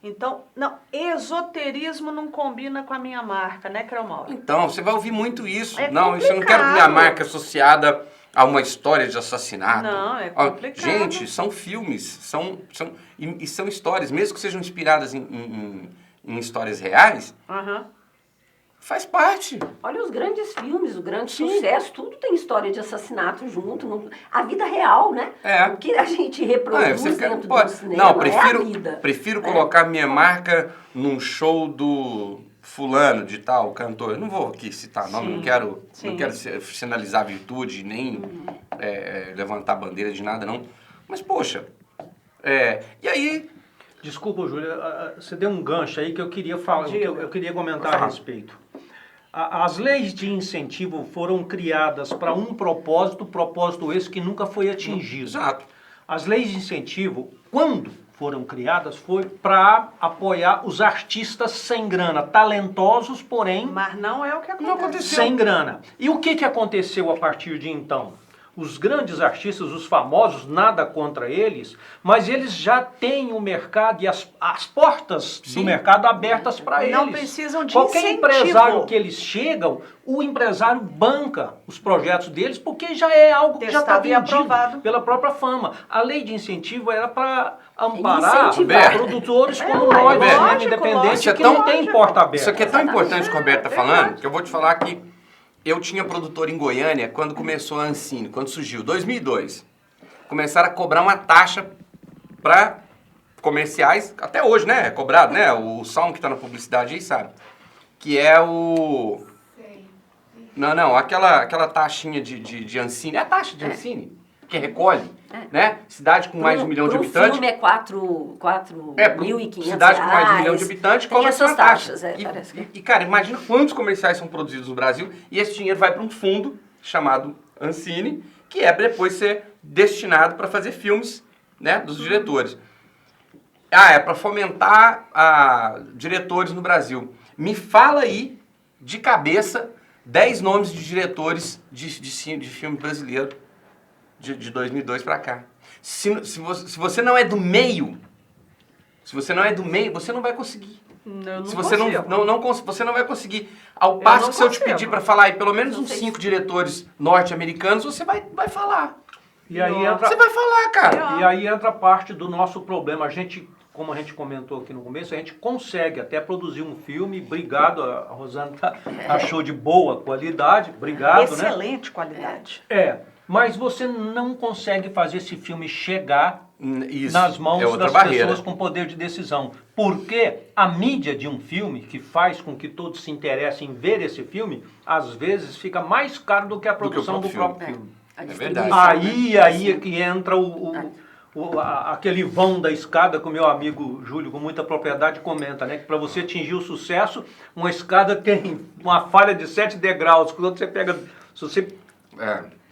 S1: Então, não, esoterismo não combina com a minha marca, né, Creumauro?
S4: Então, você vai ouvir muito isso.
S1: Complicado.
S4: Isso eu não quero minha marca associada a uma história de assassinato.
S1: Não, é complicado.
S4: Gente, são filmes, são histórias, mesmo que sejam inspiradas em histórias reais, faz parte.
S2: Olha os grandes filmes, o grande sucesso, tudo tem história de assassinato junto. A vida real, né? O que a gente reproduz dentro do cinema é a vida.
S4: Prefiro colocar minha marca num show do fulano de tal, cantor. Eu não vou aqui citar nome, não quero sinalizar virtude, nem levantar bandeira de nada, não. Mas, poxa, e aí...
S3: Desculpa, Júlia, você deu um gancho aí que eu queria falar, eu queria comentar a respeito. As leis de incentivo foram criadas para um propósito esse que nunca foi atingido.
S4: Exato.
S3: As leis de incentivo, quando foram criadas, foi para apoiar os artistas sem grana, talentosos, porém...
S1: Mas não é o que aconteceu.
S3: Sem grana. E o que aconteceu a partir de então? Os grandes artistas, os famosos, nada contra eles, mas eles já têm o mercado e as portas do mercado abertas para eles.
S1: Não precisam de
S3: Qualquer
S1: incentivo.
S3: empresário que eles chegam, o empresário banca os projetos deles, porque já é algo que já está vendido pela própria fama. A lei de incentivo era para amparar produtores como nós, independentes, que não tem porta aberta.
S4: Isso aqui é tão importante que o Roberto está falando, que eu vou te falar que eu tinha produtor em Goiânia quando começou a Ancine, quando surgiu, 2002. Começaram a cobrar uma taxa para comerciais, até hoje, né? É cobrado, né? O Salmo que está na publicidade aí sabe. Que é o... Não, aquela taxinha de Ancine. É a taxa de Ancine, que recolhe, né? Cidade com mais de 1 milhão de habitantes.
S2: O filme é 4.500
S4: cidade com mais de 1 milhão de habitantes
S2: tem essas taxas.
S4: Parece que... E, cara, imagina quantos comerciais são produzidos no Brasil e esse dinheiro vai para um fundo chamado Ancine, que é para depois ser destinado para fazer filmes, né, dos diretores. É para fomentar diretores no Brasil. Me fala aí, de cabeça, 10 nomes de diretores de filme brasileiro de 2002 para cá. Se você não é do meio, você não vai conseguir. Você não vai conseguir. Ao passo que se eu te pedir para falar aí pelo menos uns 5 diretores norte-americanos, você vai falar.
S3: E aí
S4: você vai falar, cara.
S3: E aí entra parte do nosso problema. Como a gente comentou aqui no começo, a gente consegue até produzir um filme. Obrigado, a Rosana achou de boa qualidade. Obrigado,
S1: Excelente qualidade.
S3: Mas você não consegue fazer esse filme chegar
S4: Isso,
S3: nas mãos das
S4: barreira.
S3: pessoas com poder de decisão. Porque a mídia de um filme, que faz com que todos se interessem em ver esse filme, às vezes fica mais caro do que a produção do próprio filme.
S4: É verdade.
S3: Aí é que entra aquele vão da escada que o meu amigo Júlio, com muita propriedade, comenta, né? Que para você atingir o sucesso, uma escada tem uma falha de 7 degraus. Quando você pega... Se você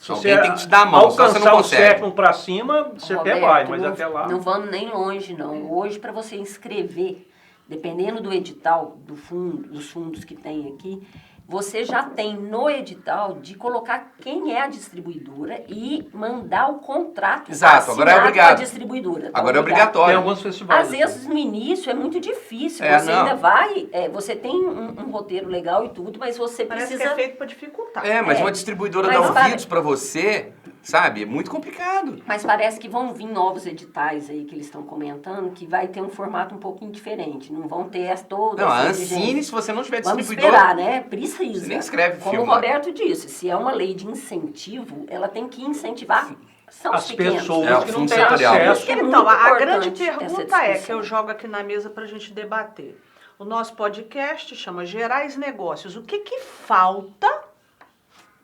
S4: alguém tem que te dar a mão,
S3: alcançar o 7º para cima, você Roberto, até vai, mas até lá...
S2: Não vamos nem longe, não. Hoje, para você inscrever, dependendo do edital, dos fundos que tem aqui, você já tem no edital de colocar quem é a distribuidora e mandar o contrato
S4: Exato, agora é obrigado.
S2: Com a distribuidora.
S4: Agora é obrigatório.
S3: Tem alguns festivais.
S2: Às vezes, no início, é muito difícil. Você ainda vai... você tem um roteiro legal e tudo, mas você
S1: Parece
S2: precisa...
S1: que é feito para dificultar.
S4: Mas uma distribuidora dar ouvidos para você, sabe? É muito complicado.
S2: Mas parece que vão vir novos editais aí que eles estão comentando, que vai ter um formato um pouquinho diferente. Não vão ter toda
S4: Não, a Ancine, se você não tiver distribuidora...
S2: Vamos esperar, né? Precisa.
S4: Você nem escreve
S2: Como
S4: filme,
S2: o Roberto disse, se é uma lei de incentivo, ela tem que incentivar são
S3: as
S2: pequenos.
S3: pessoas que não têm acesso.
S1: Então, a grande pergunta que eu jogo aqui na mesa para a gente debater. O nosso podcast chama Gerais Negócios. O que falta,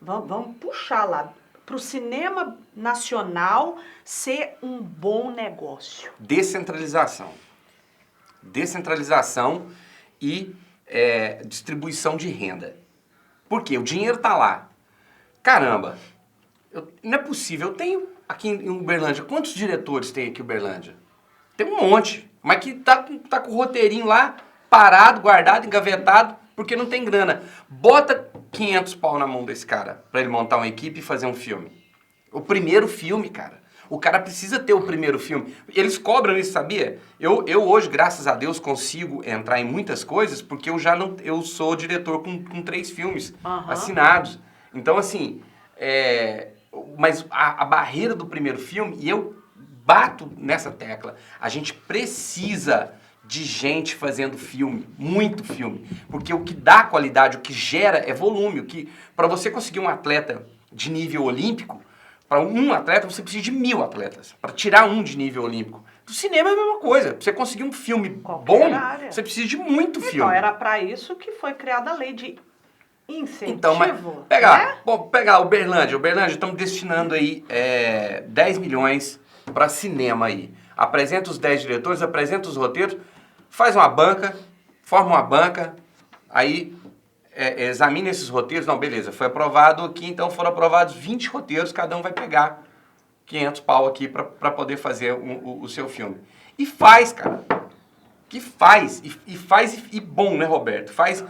S1: vamos puxar lá, para o cinema nacional ser um bom negócio?
S4: Descentralização. Descentralização e distribuição de renda. Por quê? O dinheiro tá lá. Caramba, não é possível. Eu tenho aqui em Uberlândia, quantos diretores tem aqui em Uberlândia? Tem um monte, mas que tá com o roteirinho lá, parado, guardado, engavetado, porque não tem grana. Bota 500 pau na mão desse cara pra ele montar uma equipe e fazer um filme. O primeiro filme, cara. O cara precisa ter o primeiro filme. Eles cobram isso, sabia? Eu hoje, graças a Deus, consigo entrar em muitas coisas porque eu sou diretor com 3 filmes assinados. Então, assim, mas a barreira do primeiro filme, e eu bato nessa tecla, a gente precisa de gente fazendo filme, muito filme. Porque o que dá qualidade, o que gera é volume. Para você conseguir um atleta de nível olímpico, para um atleta, você precisa de 1000 atletas. Para tirar um de nível olímpico. Do cinema é a mesma coisa. Para você conseguir um filme bom, você precisa de muito filme.
S1: Então, era para isso que foi criada a lei de incentivo.
S4: Então, mas pegar Uberlândia. Uberlândia, estamos destinando aí 10 milhões para cinema aí. Apresenta os 10 diretores, apresenta os roteiros, faz uma banca, forma uma banca, aí... examine esses roteiros, não, beleza, foi aprovado aqui, então foram aprovados 20 roteiros, cada um vai pegar 500 pau aqui para poder fazer o seu filme. E faz, cara, e bom, né, Roberto? Faz,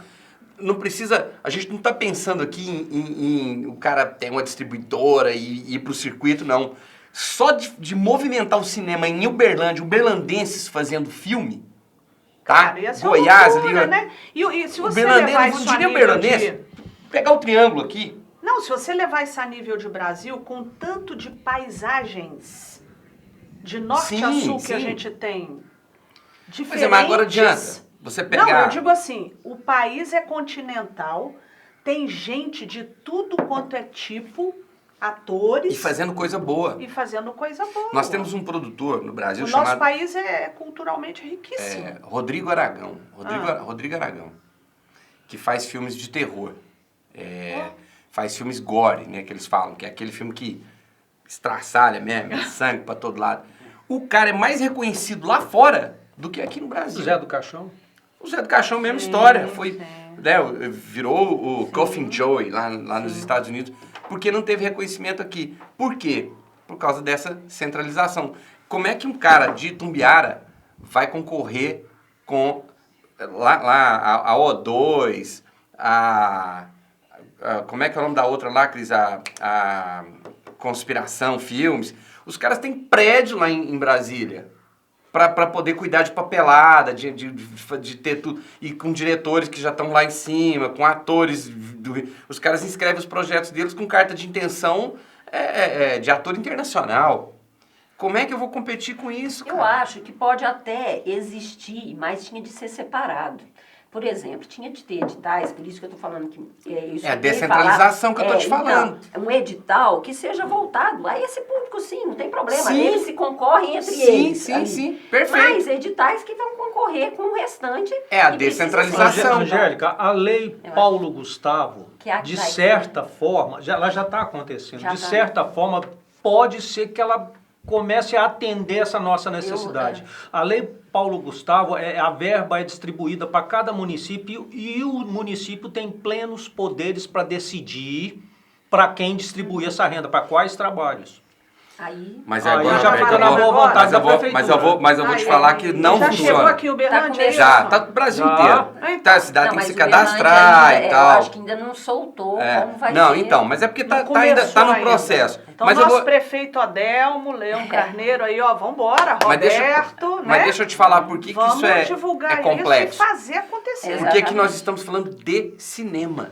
S4: não precisa, a gente não tá pensando aqui em o cara ter uma distribuidora e ir pro circuito, não. Só de movimentar o cinema em Uberlândia, uberlandenses fazendo filme, tá?
S1: Cara,
S4: Goiás,
S1: loucura,
S4: ali,
S1: né? E se você levar isso a nível de...
S4: pegar o triângulo aqui.
S1: Não, se você levar isso a nível de Brasil, com tanto de paisagens de norte a sul que a gente tem, diferentes...
S4: Mas agora adianta você pegar...
S1: Não, eu digo assim, o país é continental, tem gente de tudo quanto é tipo... atores...
S4: E fazendo coisa boa.
S1: Nós
S4: temos um produtor no Brasil
S1: chamado...
S4: chamado...
S1: nosso país é culturalmente riquíssimo.
S4: Rodrigo Aragão. Rodrigo Aragão. Que faz filmes de terror. Faz filmes gore, né? Que eles falam. Que é aquele filme que estraçalha mesmo, sangue pra todo lado. O cara é mais reconhecido lá fora do que aqui no Brasil.
S3: O Zé do Caixão?
S4: O Zé do Caixão, mesma história. Foi, virou o Coffin Joey lá nos Estados Unidos. Porque não teve reconhecimento aqui. Por quê? Por causa dessa centralização. Como é que um cara de Itumbiara vai concorrer com a O2, como é que é o nome da outra lá, Cris? A Conspiração Filmes. Os caras têm prédio lá em Brasília para poder cuidar de papelada, de ter tudo. E com diretores que já estão lá em cima, com atores. Os caras inscrevem os projetos deles com carta de intenção de ator internacional. Como é que eu vou competir com isso, cara?
S2: Eu acho que pode até existir, mas tinha de ser separado. Por exemplo, tinha de ter editais, por isso que eu estou falando que...
S4: a descentralização que eu estou te falando.
S2: Então, um edital que seja voltado a esse público, sim, não tem problema. Eles se concorrem entre eles.
S4: Sim, perfeito.
S2: Mas editais que vão concorrer com o restante...
S4: É a descentralização.
S3: Angélica, a lei Paulo Gustavo, de certa forma, ela já está acontecendo, certa forma, pode ser que ela comece a atender essa nossa necessidade. A Lei Paulo Gustavo, a verba é distribuída para cada município e o município tem plenos poderes para decidir para quem distribuir essa renda, para quais trabalhos.
S4: Mas agora
S3: já fica na boa vontade da prefeitura.
S4: Mas eu vou te falar que não
S1: já
S4: funciona.
S1: Chegou aqui o Berlândia?
S4: Já, tá no Brasil inteiro. Tá, a cidade tem que se cadastrar e tal.
S2: Eu acho que ainda não soltou como vai ser.
S4: Não, então, mas é porque ainda tá no processo.
S1: Então,
S4: mas
S1: nosso prefeito Adelmo, Leão Carneiro, aí, ó, vambora, Roberto,
S4: mas deixa eu te falar por que
S1: vamos
S4: isso é
S1: divulgar
S4: complexo.
S1: Isso e fazer acontecer.
S4: Por que nós estamos falando de cinema?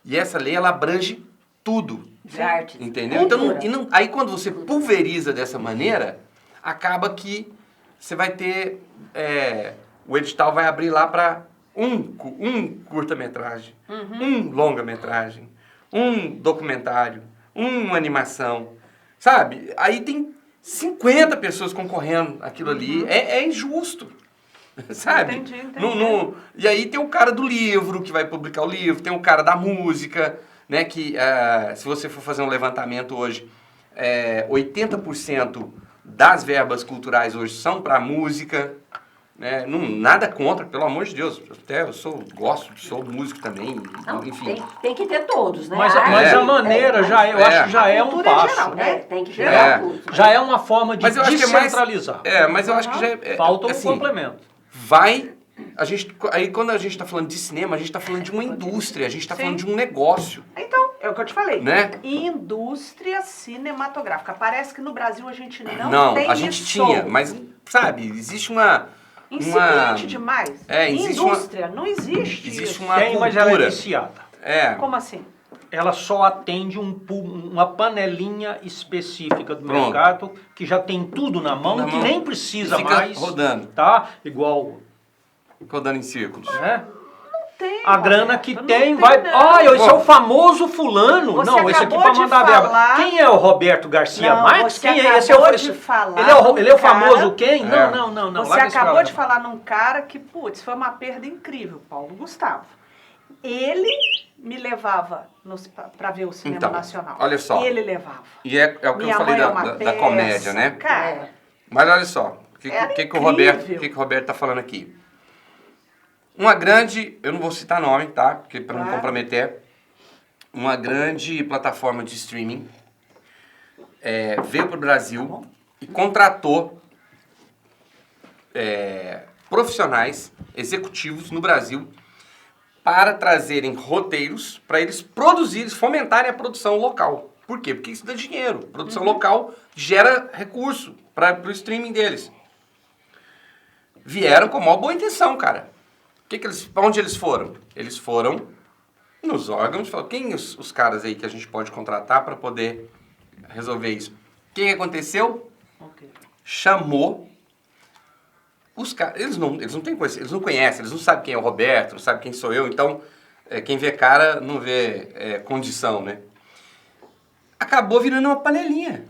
S4: E essa lei, ela abrange tudo.
S2: De arte.
S4: Entendeu? Então, aí quando você pulveriza dessa maneira, acaba que você vai ter... o edital vai abrir lá para um curta-metragem, um longa-metragem, um documentário, uma animação, sabe? Aí tem 50 pessoas concorrendo aquilo ali. É injusto, sabe?
S1: Entendi.
S4: E aí tem o cara do livro, que vai publicar o livro, tem o cara da música... Né, que se você for fazer um levantamento hoje, 80% das verbas culturais hoje são para música, né? Nada contra, pelo amor de Deus, até eu sou músico também, enfim.
S2: Tem que ter todos, né?
S3: Mas a maneira eu acho que já é um passo.
S2: Geral, né? Tem que ter tudo.
S3: Já é uma forma de descentralizar.
S4: Mas eu acho que já é...
S3: Falta um complemento.
S4: Aí quando a gente está falando de cinema, a gente está falando de uma indústria, a gente está falando de um negócio.
S1: Então, é o que eu te falei.
S4: Né?
S1: Indústria cinematográfica. Parece que no Brasil a gente não tem
S4: a gente tinha, mas, sabe, existe uma...
S1: Incipiente demais.
S4: Indústria,
S1: não existe
S4: isso.
S1: Existe
S4: uma cultura.
S3: Mas ela é viciada.
S1: Como assim?
S3: Ela só atende uma panelinha específica do mercado, que já tem tudo na mão, que nem precisa mais.
S4: Rodando.
S3: Tá? Igual...
S4: Rodando em círculos.
S1: Não tem.
S3: A grana que tem vai... esse é o famoso fulano.
S1: Você
S3: não, esse aqui para mandar verba. Quem é o Roberto Garcia Marques? Quem é esse? Ele é o famoso quem? Não.
S1: Você acabou de falar num cara que, foi uma perda incrível, Paulo Gustavo. Ele me levava para ver o cinema nacional.
S4: Olha só.
S1: Ele levava.
S4: E é o que eu falei da comédia, né?
S1: Cara.
S4: Mas olha só. O que o Roberto tá falando aqui? Uma grande, eu não vou citar nome, tá? Porque para não comprometer, uma grande plataforma de streaming veio para o Brasil e contratou profissionais, executivos no Brasil para trazerem roteiros, para eles produzirem, fomentarem a produção local. Por quê? Porque isso dá dinheiro. Produção local gera recurso para o streaming deles. Vieram com a maior boa intenção, cara. Para onde eles foram? Eles foram nos órgãos, falaram, quem os caras aí que a gente pode contratar para poder resolver isso? O que aconteceu? Chamou os caras, eles não têm coisa, eles não conhecem, eles não sabem quem é o Roberto, não sabem quem sou eu, então quem vê cara não vê condição, né? Acabou virando uma panelinha.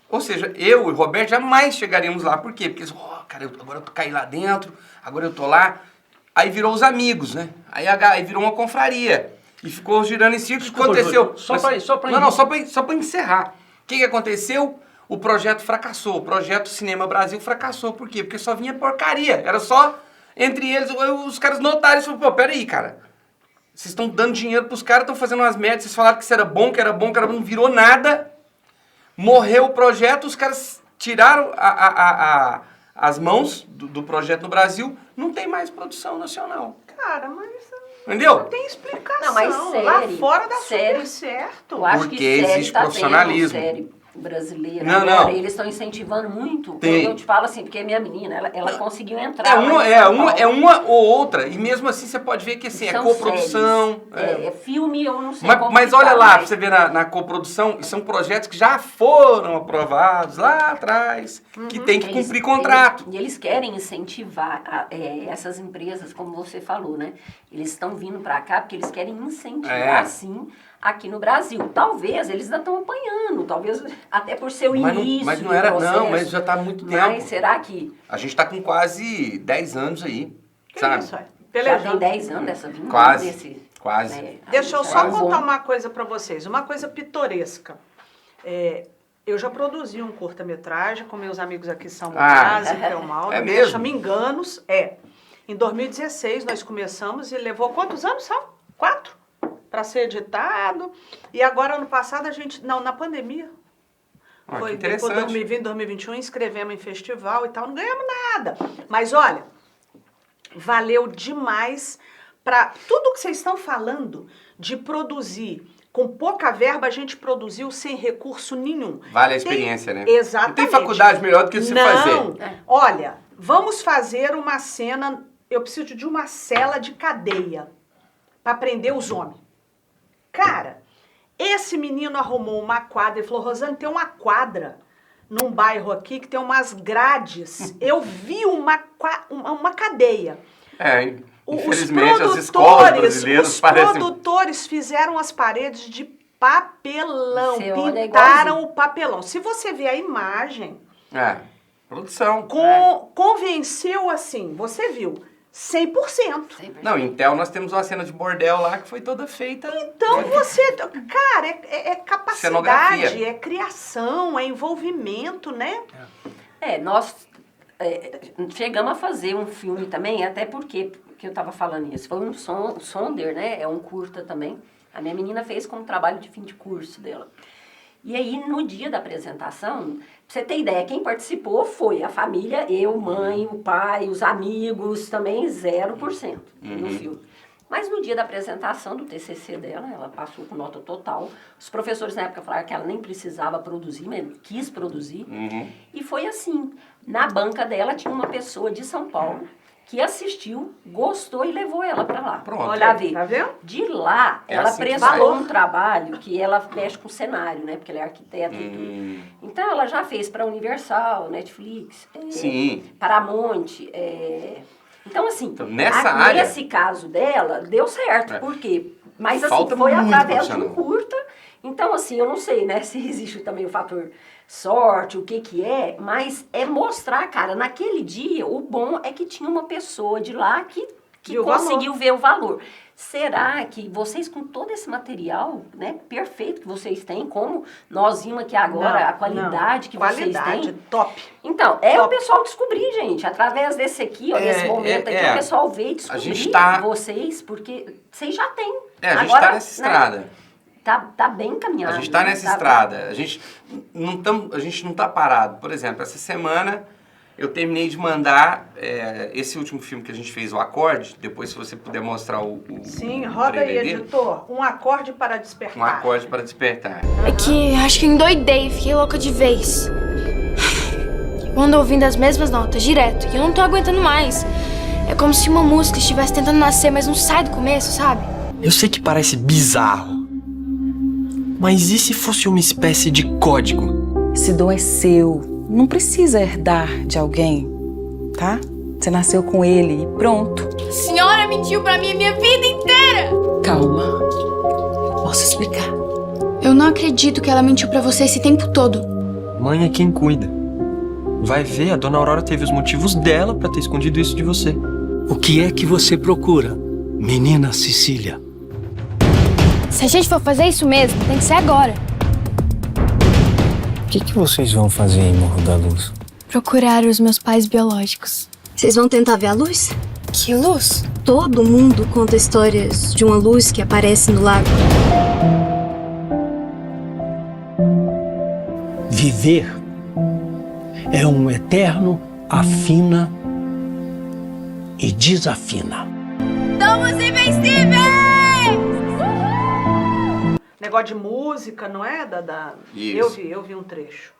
S4: Ou seja, eu e o Roberto jamais chegaríamos lá. Por quê? Porque eles, cara, agora eu caí lá dentro, agora eu tô lá. Aí virou os amigos, né? Aí virou uma confraria. E ficou girando em círculos. O que aconteceu? Só para encerrar. O que aconteceu? O projeto fracassou. O projeto Cinema Brasil fracassou. Por quê? Porque só vinha porcaria. Era só entre eles. Os caras notaram e falaram, peraí, cara. Vocês estão dando dinheiro pros caras, estão fazendo umas médias. Vocês falaram que isso era bom, que era bom, não virou nada. Morreu o projeto, os caras tiraram as mãos do projeto no Brasil, não tem mais produção nacional.
S1: Cara, mas...
S4: Entendeu?
S1: Não tem explicação.
S2: Não, mas série,
S1: lá fora dá super certo.
S2: Eu acho
S4: porque
S2: que
S4: existe profissionalismo.
S2: Série brasileira.
S4: Não,
S2: agora,
S4: não.
S2: Eles estão incentivando muito.
S4: Tem.
S2: Eu te falo assim, porque minha menina, ela conseguiu entrar.
S4: É uma ou outra. E mesmo assim você pode ver que assim, é coprodução.
S2: É filme, eu não sei
S4: mas olha lá, pra você ver na coprodução, são projetos que já foram aprovados lá atrás, que tem que cumprir contrato.
S2: E eles querem incentivar essas empresas, como você falou, né? Eles estão vindo pra cá porque eles querem incentivar, sim, aqui no Brasil. Talvez eles ainda estão apanhando, talvez até por ser o início
S4: mas não era,
S2: do processo.
S4: não, mas já está há muito tempo.
S2: Mas será que...
S4: A gente está com quase 10 anos aí, sabe?
S1: Isso,
S2: já tem 10 anos dessa vinda?
S4: Quase.
S1: Deixa eu só contar uma coisa para vocês, uma coisa pitoresca. Eu já produzi um curta-metragem com meus amigos aqui São Brás e Pelmal.
S4: É mesmo?
S1: Chama Enganos. Em 2016 nós começamos e levou quantos anos, só? 4? Para ser editado. E agora, ano passado, a gente... Não, na pandemia. Foi depois de 2020, 2021, inscrevemos em festival e tal. Não ganhamos nada. Mas, olha, valeu demais para tudo que vocês estão falando de produzir. Com pouca verba, a gente produziu sem recurso nenhum.
S4: Vale a experiência, né?
S1: Exatamente.
S4: Não tem faculdade melhor do que você fazer.
S1: Não. Olha, vamos fazer uma cena... Eu preciso de uma cela de cadeia para prender os homens. Cara, esse menino arrumou uma quadra. Ele falou, Rosane, tem uma quadra num bairro aqui que tem umas grades. Eu vi uma cadeia.
S4: Infelizmente, as escolas brasileiras parecem...
S1: Os produtores fizeram as paredes de papelão, pintaram o papelão. Se você ver a imagem...
S4: produção.
S1: Convenceu assim, você viu, 100%.
S4: Não, em Tel nós temos uma cena de bordel lá que foi toda feita...
S1: Então cara, é capacidade, é criação, é envolvimento, né?
S2: Nós chegamos a fazer um filme também, até porque eu estava falando isso, foi um Sonder, né? É um curta também. A minha menina fez como trabalho de fim de curso dela. E aí, no dia da apresentação, pra você ter ideia, quem participou foi a família, eu, mãe, o pai, os amigos, também 0% no filme. Mas no dia da apresentação do TCC dela, ela passou com nota total. Os professores na época falaram que ela nem precisava produzir, mesmo quis produzir. E foi assim, na banca dela tinha uma pessoa de São Paulo que assistiu, gostou e levou ela para lá.
S4: Pronto.
S2: Olha, ver.
S1: Tá vendo?
S2: De lá, ela
S4: assim
S2: prestou um trabalho que ela mexe com cenário, né? Porque ela é arquiteta e tudo. Então, ela já fez para Universal, Netflix, Paramount. Então, assim, nesse caso dela, deu certo. Por quê? Mas, assim, foi através de um curta. Então, assim, eu não sei, né, se existe também o fator sorte, o que é, mas é mostrar, cara, naquele dia, o bom é que tinha uma pessoa de lá que conseguiu ver o valor. Será que vocês, com todo esse material, né, perfeito que vocês têm, como nós vimos aqui agora, a qualidade que vocês têm...
S1: top.
S2: Então, o pessoal descobrir, gente, através desse aqui, ó, desse momento aqui, o pessoal veio descobrir vocês, porque vocês já têm.
S4: A gente tá nessa estrada.
S2: Né, tá bem encaminhado.
S4: A gente tá nessa estrada. A gente não tá parado. Por exemplo, essa semana eu terminei de mandar esse último filme que a gente fez, o Acorde. Depois, se você puder mostrar o
S1: Sim, roda aí, editor. Um acorde para despertar.
S4: Um acorde para despertar.
S7: É que acho que endoidei, fiquei louca de vez. Eu ando ouvindo as mesmas notas, direto, e eu não tô aguentando mais. É como se uma música estivesse tentando nascer, mas não sai do começo, sabe?
S15: Eu sei que parece bizarro, mas e se fosse uma espécie de código?
S16: Esse dom é seu. Não precisa herdar de alguém, tá? Você nasceu com ele e pronto.
S7: A senhora mentiu pra mim a minha vida inteira!
S16: Calma. Posso explicar?
S7: Eu não acredito que ela mentiu pra você esse tempo todo.
S15: Mãe é quem cuida. Vai ver, a dona Aurora teve os motivos dela pra ter escondido isso de você.
S13: O que é que você procura, menina Cecília?
S7: Se a gente for fazer isso mesmo, tem que ser agora.
S15: O que vocês vão fazer em Morro da Luz?
S7: Procurar os meus pais biológicos.
S17: Vocês vão tentar ver a luz?
S7: Que luz?
S17: Todo mundo conta histórias de uma luz que aparece no lago.
S13: Viver é um eterno afina e desafina.
S7: Somos invencíveis!
S1: Negócio de música, não é?
S4: Isso.
S1: Eu vi um trecho.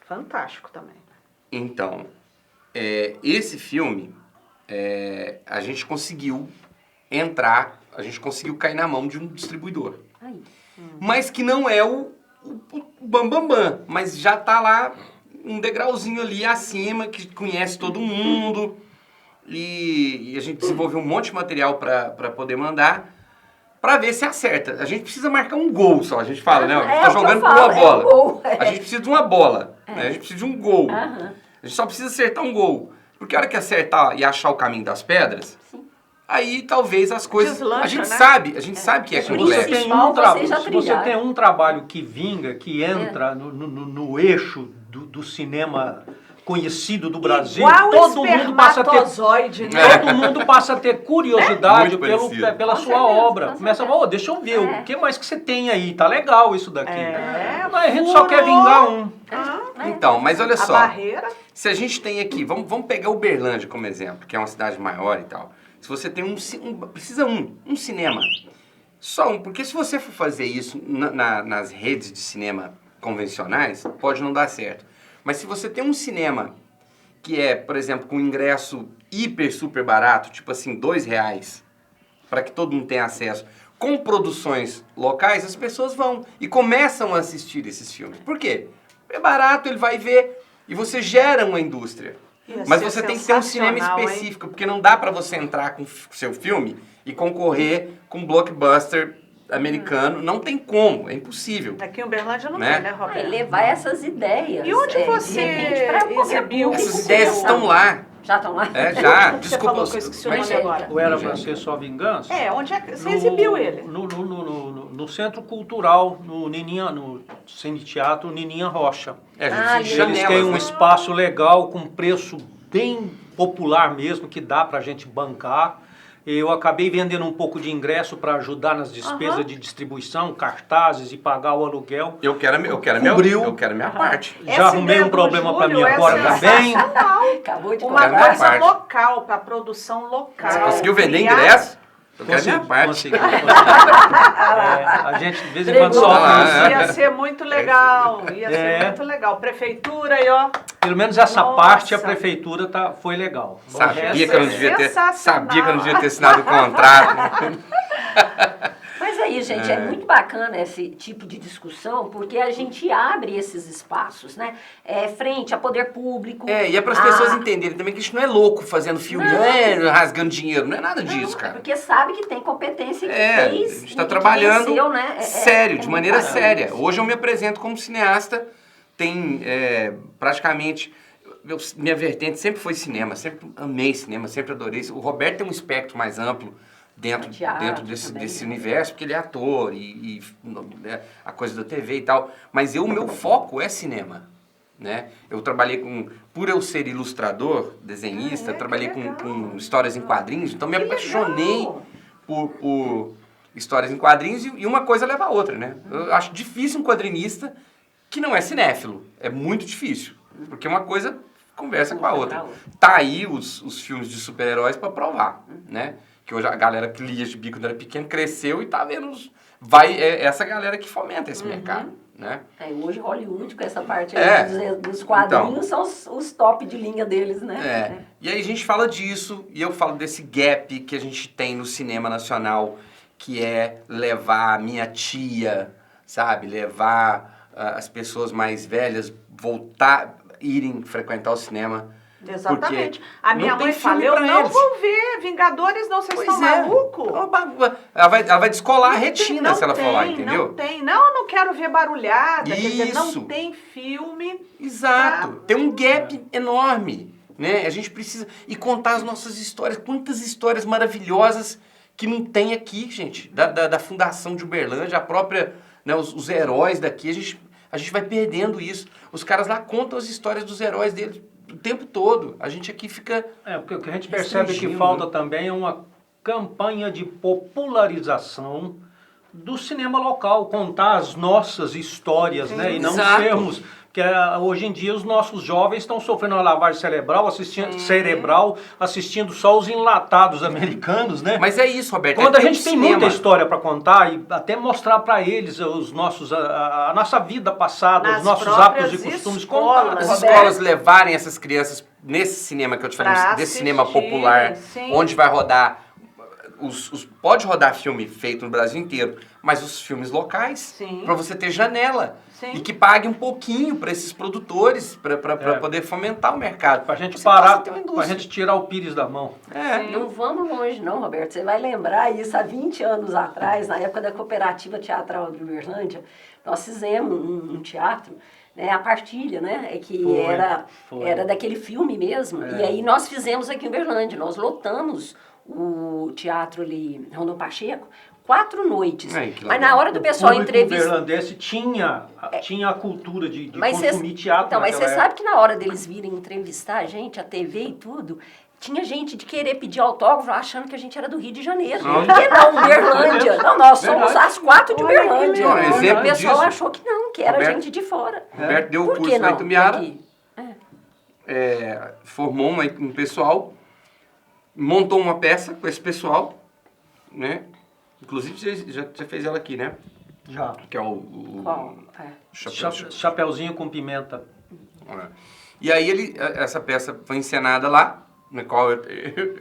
S1: Fantástico também.
S4: Então, esse filme, a gente conseguiu entrar, a gente conseguiu cair na mão de um distribuidor. Mas que não é o bambambam, mas já tá lá um degrauzinho ali acima, que conhece todo mundo. E a gente desenvolveu um monte de material para poder mandar, para ver se acerta. A gente precisa marcar um gol só, a gente fala, né? A gente tá jogando por uma bola. A gente precisa de uma bola, né? A gente precisa de um gol. A gente só precisa acertar um gol. Porque a hora que acertar e achar o caminho das pedras, aí talvez as coisas...
S1: Deslancha,
S4: a gente
S1: né?
S4: sabe que é
S3: Se
S4: complexo.
S3: você tem um trabalho que vinga, que entra no eixo do cinema conhecido do Brasil,
S1: igual
S3: todo mundo passa a ter,
S1: né?
S3: todo mundo passa a ter curiosidade pela sua obra. Começa a falar, deixa eu ver, o que mais que você tem aí? Tá legal isso daqui. A gente só quer vingar um.
S4: Então, mas olha só.
S1: Barreira.
S4: Se a gente tem aqui, vamos pegar Uberlândia como exemplo, que é uma cidade maior e tal. Se você tem precisa um cinema. Só um, porque se você for fazer isso nas redes de cinema convencionais, pode não dar certo. Mas se você tem um cinema que é, por exemplo, com ingresso hiper, super barato, tipo assim, R$2, para que todo mundo tenha acesso, com produções locais, as pessoas vão e começam a assistir esses filmes. Por quê? É barato, ele vai ver, e você gera uma indústria. Mas você tem que ter um cinema específico, porque não dá para você entrar com seu filme e concorrer com um blockbuster americano, não tem como, é impossível.
S1: Aqui em Uberlândia não
S4: né?
S1: tem, né, Roberto?
S2: Levar essas ideias.
S1: E onde você
S2: exibiu?
S4: Essas ideias estão lá.
S2: Já estão lá?
S4: Já.
S1: Você
S4: Desculpa.
S1: falou que eu esqueci o nome agora.
S3: O Era Pra Ser Só Vingança?
S1: Onde é que você exibiu ele?
S3: No Centro Cultural, no Cine Teatro Nininha Rocha. Eles têm um espaço legal, com preço bem popular mesmo, que dá pra gente bancar. Eu acabei vendendo um pouco de ingresso para ajudar nas despesas de distribuição, cartazes e pagar o aluguel.
S4: Eu quero a minha parte.
S3: Já arrumei um problema para mim agora também.
S1: Acabou de uma coisa local, para produção local.
S4: Você conseguiu vender ingresso? Eu quero a minha parte.
S3: Consegui. A gente de vez em quando solta.
S1: Ia ser muito legal. Ia ser muito legal. Prefeitura aí, ó.
S3: Pelo menos essa parte a prefeitura foi legal.
S4: Sabia que eu não devia ter assinado o contrato.
S2: Mas aí, gente, é muito bacana esse tipo de discussão, porque a gente abre esses espaços, né? Frente a poder público.
S4: E é para as pessoas entenderem também que a gente não é louco fazendo filme, rasgando dinheiro, não é nada disso, cara.
S2: Porque sabe que tem competência que fez.
S4: A gente está trabalhando
S2: venceu, né?
S4: sério, de maneira séria. Hoje eu me apresento como cineasta, tem praticamente... minha vertente sempre foi cinema, sempre amei cinema, sempre adorei. O Roberto tem um espectro mais amplo dentro desse universo, porque ele é ator e a coisa da TV e tal. Mas o meu foco é cinema, né? Eu trabalhei por eu ser ilustrador, desenhista, eu trabalhei com histórias em quadrinhos, então me apaixonei por histórias em quadrinhos e uma coisa leva a outra, né? Eu acho difícil um quadrinista que não é cinéfilo, é muito difícil, porque uma coisa conversa com a outra. Tá aí os filmes de super-heróis para provar, né? Que hoje a galera que lia gibi quando era pequeno cresceu e tá vendo essa galera que fomenta esse mercado, né?
S2: Hoje Hollywood, com essa parte dos quadrinhos, são os top de linha deles, né?
S4: E aí a gente fala disso, e eu falo desse gap que a gente tem no cinema nacional, que é levar a minha tia, sabe? Levar as pessoas mais velhas, irem frequentar o cinema.
S1: Exatamente. A minha mãe fala, eu não vou ver Vingadores, não, vocês estão malucos?
S4: Ela vai descolar a retina se ela for lá, entendeu?
S1: Não tem, não, eu não quero ver barulhada, quer dizer, não tem filme.
S4: Exato, tem um gap enorme, né? A gente precisa, e contar as nossas histórias, quantas histórias maravilhosas que não tem aqui, gente, da Fundação de Uberlândia, a própria, né, os heróis daqui, a gente vai perdendo isso. Os caras lá contam as histórias dos heróis deles o tempo todo. A gente aqui fica...
S3: porque o que a gente percebe que falta também é uma campanha de popularização do cinema local, contar as nossas histórias, né? E não sermos... Porque hoje em dia os nossos jovens estão sofrendo uma lavagem cerebral, assistindo só os enlatados americanos, né?
S4: Mas é isso, Roberto.
S3: Quando a gente tem muita história para contar e até mostrar para eles a nossa vida passada, os nossos hábitos e costumes.
S4: As escolas levarem essas crianças nesse cinema que eu te falei, desse cinema popular, onde vai rodar... pode rodar filme feito no Brasil inteiro, mas os filmes locais, para você ter janela. E que pague um pouquinho para esses produtores, para poder fomentar o mercado.
S3: Para a gente parar, para a gente tirar o pires da mão.
S2: Não vamos longe não, Roberto. Você vai lembrar isso, há 20 anos atrás, na época da Cooperativa Teatral de Uberlândia, nós fizemos um teatro, né, a Partilha, né, era daquele filme mesmo. E aí nós fizemos aqui em Uberlândia, nós lotamos o teatro ali, Rondon Pacheco, 4 noites. Mas na hora do pessoal entrevistar...
S3: O berlandense tinha a cultura de consumir teatro.
S2: Então, mas você sabe que na hora deles virem entrevistar a gente, a TV e tudo, tinha gente de querer pedir autógrafo achando que a gente era do Rio de Janeiro. Por que não, Uberlândia? Não, nós somos as 4 de Uberlândia. O pessoal achou que não, que era gente de fora.
S4: O Roberto deu o curso na Itumiara, formou um pessoal, montou uma peça com esse pessoal, né? Inclusive, você já fez ela aqui, né?
S3: Já.
S4: Que é
S3: Chapeuzinho com Pimenta.
S4: E aí essa peça foi encenada lá, na qual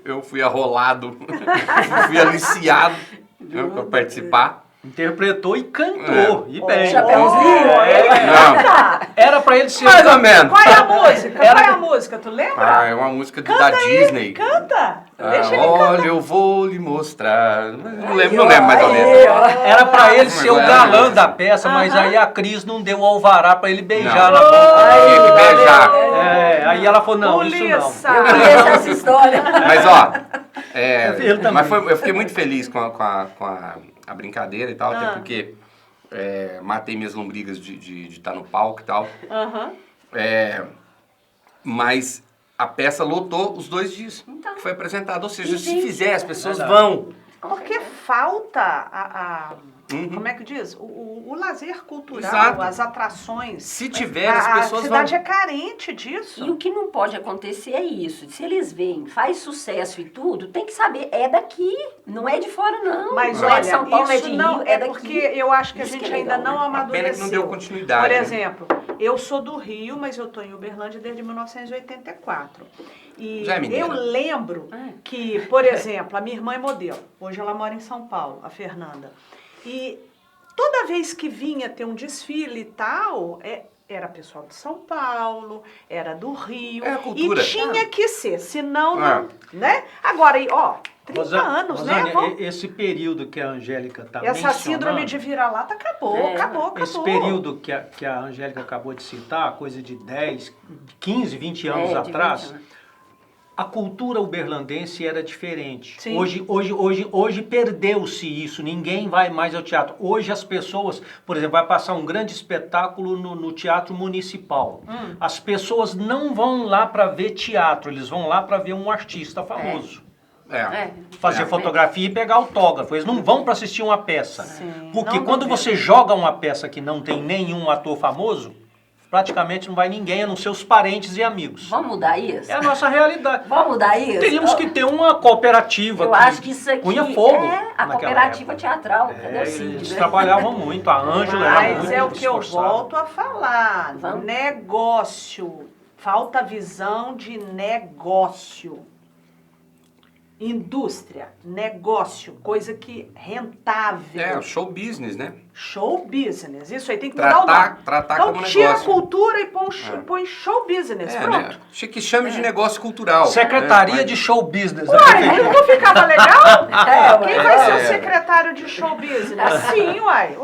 S4: eu fui arrolado, fui aliciado para participar.
S3: Interpretou e cantou, e bem.
S2: Chapeuzinho?
S3: Era pra ele ser...
S4: Mais ou menos.
S1: Qual é a música? Qual é a música? Tu lembra?
S4: É uma música da Disney.
S1: Canta! Deixa ele
S4: Olha, eu vou lhe mostrar. Não lembro mais ou menos.
S3: Era pra ele ser o galã da peça, mas aí a Cris não deu o alvará pra ele beijar na boca.
S4: Tinha que beijar.
S3: Aí ela falou, não, isso não.
S2: Eu conheço essa história.
S4: Mas eu fiquei muito feliz com a brincadeira e tal, até porque matei minhas lombrigas de estar no palco e tal. Mas a peça lotou os 2 dias que foi apresentada. Ou seja, se fizer, as pessoas vão.
S1: Porque falta como é que diz? O lazer cultural,
S4: Exato.
S1: as atrações.
S4: Se tiver, as pessoas vão.
S1: A cidade é carente disso.
S2: E o que não pode acontecer é isso. Se eles veem, faz sucesso e tudo, tem que saber, é daqui, não é de fora não.
S1: Mas
S2: não
S1: olha,
S2: é de São Paulo,
S1: isso
S2: é de
S1: não,
S2: Rio,
S1: é
S2: daqui.
S1: porque eu acho que a
S2: Isso
S1: gente
S2: que é
S1: ainda
S2: legal,
S1: não
S2: né?
S1: amadureceu.
S4: Pena que não deu continuidade.
S1: Por
S4: né?
S1: exemplo, eu sou do Rio, mas eu tô em Uberlândia desde 1984. E
S4: Já é mineira.
S1: eu lembro que, por exemplo, a minha irmã é modelo. Hoje ela mora em São Paulo, a Fernanda. E toda vez que vinha ter um desfile e tal, era pessoal de São Paulo, era do Rio.
S4: É a cultura.
S1: E tinha que ser, senão não, né? Agora, 30 anos,
S3: Rosânia,
S1: né?
S3: Esse período que a Angélica está
S1: Essa
S3: mencionando...
S1: síndrome de vira-lata acabou.
S3: Esse período que a Angélica acabou de citar, coisa de 10, 15, 20 anos atrás...
S2: 20 anos.
S3: A cultura uberlandense era diferente.
S1: Sim.
S3: Hoje perdeu-se isso, ninguém vai mais ao teatro. Hoje as pessoas, por exemplo, vai passar um grande espetáculo no Teatro Municipal. As pessoas não vão lá para ver teatro, eles vão lá para ver um artista famoso. Fazer fotografia e pegar autógrafo. Eles não vão para assistir uma peça.
S1: Sim.
S3: Porque
S1: Não
S3: quando
S1: duvido.
S3: você joga uma peça que não tem nenhum ator famoso, praticamente não vai ninguém, a não ser os parentes e amigos.
S2: Vamos mudar isso?
S3: É a nossa realidade.
S2: Vamos mudar isso?
S3: Teríamos que ter uma cooperativa
S2: Eu acho que isso aqui
S3: punha fogo
S2: a cooperativa teatral, entendeu?
S3: Eles trabalhavam muito, a Ângela era muito
S1: Mas é o que eu
S3: esforçada.
S1: volto a falar. Negócio. Falta visão de negócio. Indústria, negócio, coisa que rentável.
S4: O show business, né?
S1: Show business, isso aí tem que mudar o nome.
S4: Tratar
S1: Então
S4: como
S1: tira a
S4: negócio.
S1: cultura e põe show business, pronto.
S4: Né? Achei que chame de negócio cultural.
S3: Secretaria de Show Business.
S1: Uai, não ficava legal? Quem vai ser o secretário de show business? Sim, uai.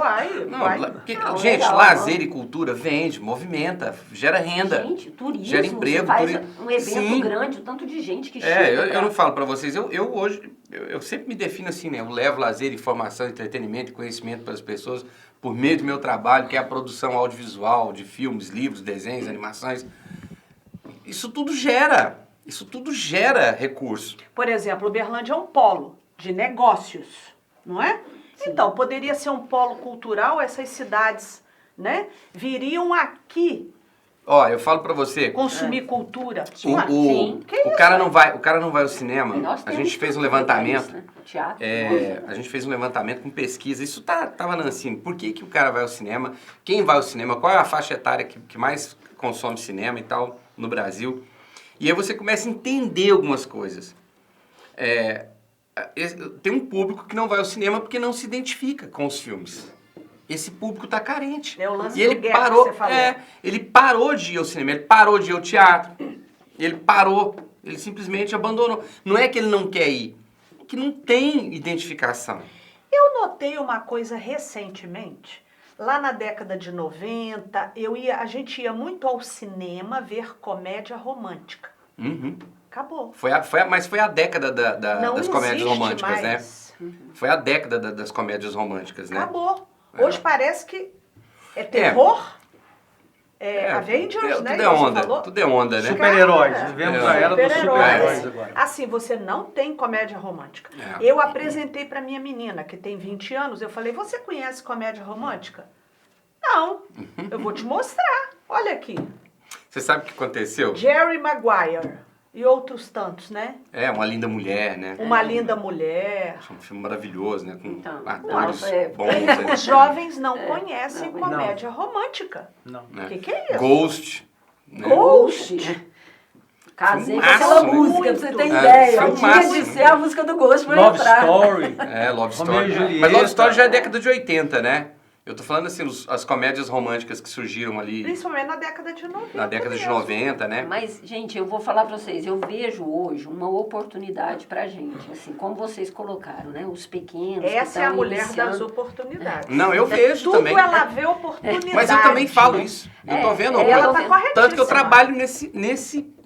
S4: Gente, lazer e cultura vende, movimenta, gera renda.
S2: Gente, turismo,
S4: gera emprego.
S2: você faz um evento grande, o tanto de gente que chega.
S4: Eu não falo pra vocês, eu hoje, eu sempre me defino assim, né? Eu levo lazer, informação, entretenimento e conhecimento para as pessoas por meio do meu trabalho, que é a produção audiovisual de filmes, livros, desenhos, animações. Isso tudo gera recurso.
S1: Por exemplo, Uberlândia é um polo de negócios, não é? Sim. Então, poderia ser um polo cultural, essas cidades, né, viriam aqui.
S4: Eu falo pra você.
S1: Consumir cultura.
S4: O cara não vai ao cinema. A gente fez um levantamento. A gente fez um levantamento com pesquisa. Isso tava na Ancine. Por que o cara vai ao cinema? Quem vai ao cinema? Qual é a faixa etária que mais consome cinema e tal no Brasil? E aí você começa a entender algumas coisas. Tem um público que não vai ao cinema porque não se identifica com os filmes. Esse público está carente.
S1: É o lance
S4: e ele
S1: do gap
S4: parou,
S1: que você falou.
S4: Ele parou de ir ao cinema, ele parou de ir ao teatro. Ele simplesmente abandonou. Não é que ele não quer ir, é que não tem identificação.
S1: Eu notei uma coisa recentemente. Lá na década de 90, a gente ia muito ao cinema ver comédia romântica. Acabou.
S4: Mas foi a década das comédias românticas,
S1: mais.
S4: Né? Foi a década das comédias românticas, né?
S1: Acabou. Hoje parece que é terror, Avengers, né?
S4: Tudo é onda, tudo é onda, né?
S3: Super-heróis, vivemos a era dos super-heróis agora.
S1: Assim, você não tem comédia romântica. Eu apresentei pra minha menina, que tem 20 anos, eu falei, você conhece comédia romântica? Não, eu vou te mostrar. Olha aqui.
S4: Você sabe o que aconteceu?
S1: Jerry Maguire e outros tantos, né?
S4: Uma Linda Mulher, né?
S1: Uma Linda Mulher.
S4: É um filme maravilhoso, né? Com atores bons.
S1: Né? Os jovens não conhecem comédia romântica.
S3: Não.
S1: O que é isso?
S4: Ghost. Né?
S1: Ghost?
S2: Casei com aquela música, pra você ter ideia. Tinha de ser a música do Ghost pra
S3: Love
S2: entrar.
S3: Story.
S4: Love Story. Mas Love Story já é década de 80, né? Eu tô falando assim, as comédias românticas que surgiram ali.
S1: Principalmente na década de 90.
S4: Na década de 90, né?
S2: Mas, gente, eu vou falar pra vocês, eu vejo hoje uma oportunidade pra gente, assim, como vocês colocaram, né? Os pequenos.
S1: Essa é a mulher das oportunidades.
S4: Não, eu vejo também.
S1: Tudo ela vê oportunidade.
S4: Mas eu também falo isso. Eu tô vendo.
S1: Ela tá corretíssima.
S4: Tanto que eu trabalho nesse nicho.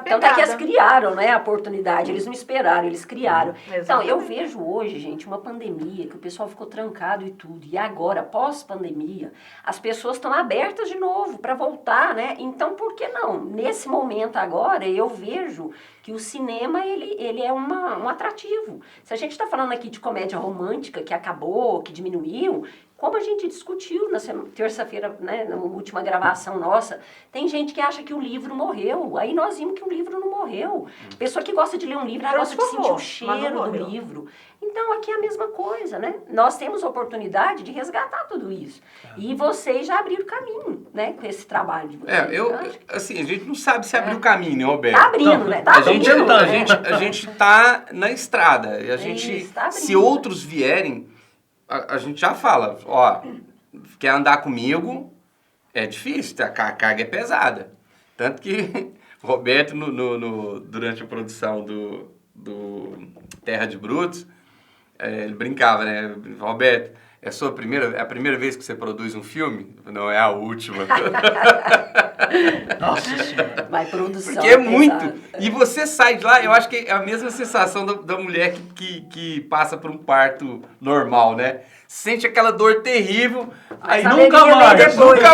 S2: Tanto é que eles criaram, né, a oportunidade, eles não esperaram, eles criaram. Então, eu vejo hoje, gente, uma pandemia, que o pessoal ficou trancado e tudo, e agora, pós-pandemia, as pessoas estão abertas de novo para voltar, né? Então, por que não? Nesse momento agora, eu vejo que o cinema, ele é um atrativo. Se a gente está falando aqui de comédia romântica, que acabou, que diminuiu, como a gente discutiu na terça-feira, né, na última gravação nossa, tem gente que acha que o livro morreu. Aí nós vimos que o livro não morreu. Pessoa que gosta de ler um livro, ela gosta de sentir o cheiro do livro. Então, aqui é a mesma coisa, né? Nós temos a oportunidade de resgatar tudo isso. E vocês já abriram o caminho, né, com esse trabalho de vocês.
S4: Assim, a gente não sabe se abriu o caminho, né, Roberto?
S2: Tá abrindo, né? Tá abrindo.
S4: A gente tá na estrada. E a gente, se outros vierem, a gente já fala, quer andar comigo, é difícil, a carga é pesada. Tanto que o Roberto, durante a produção do Terra de Brutos, ele brincava, né? Roberto, é a primeira vez que você produz um filme? Não, é a última.
S3: Nossa Senhora.
S2: Vai produção.
S4: Porque é muito. E você sai de lá, eu acho que é a mesma sensação da mulher que passa por um parto normal, né? Sente aquela dor terrível, aí nunca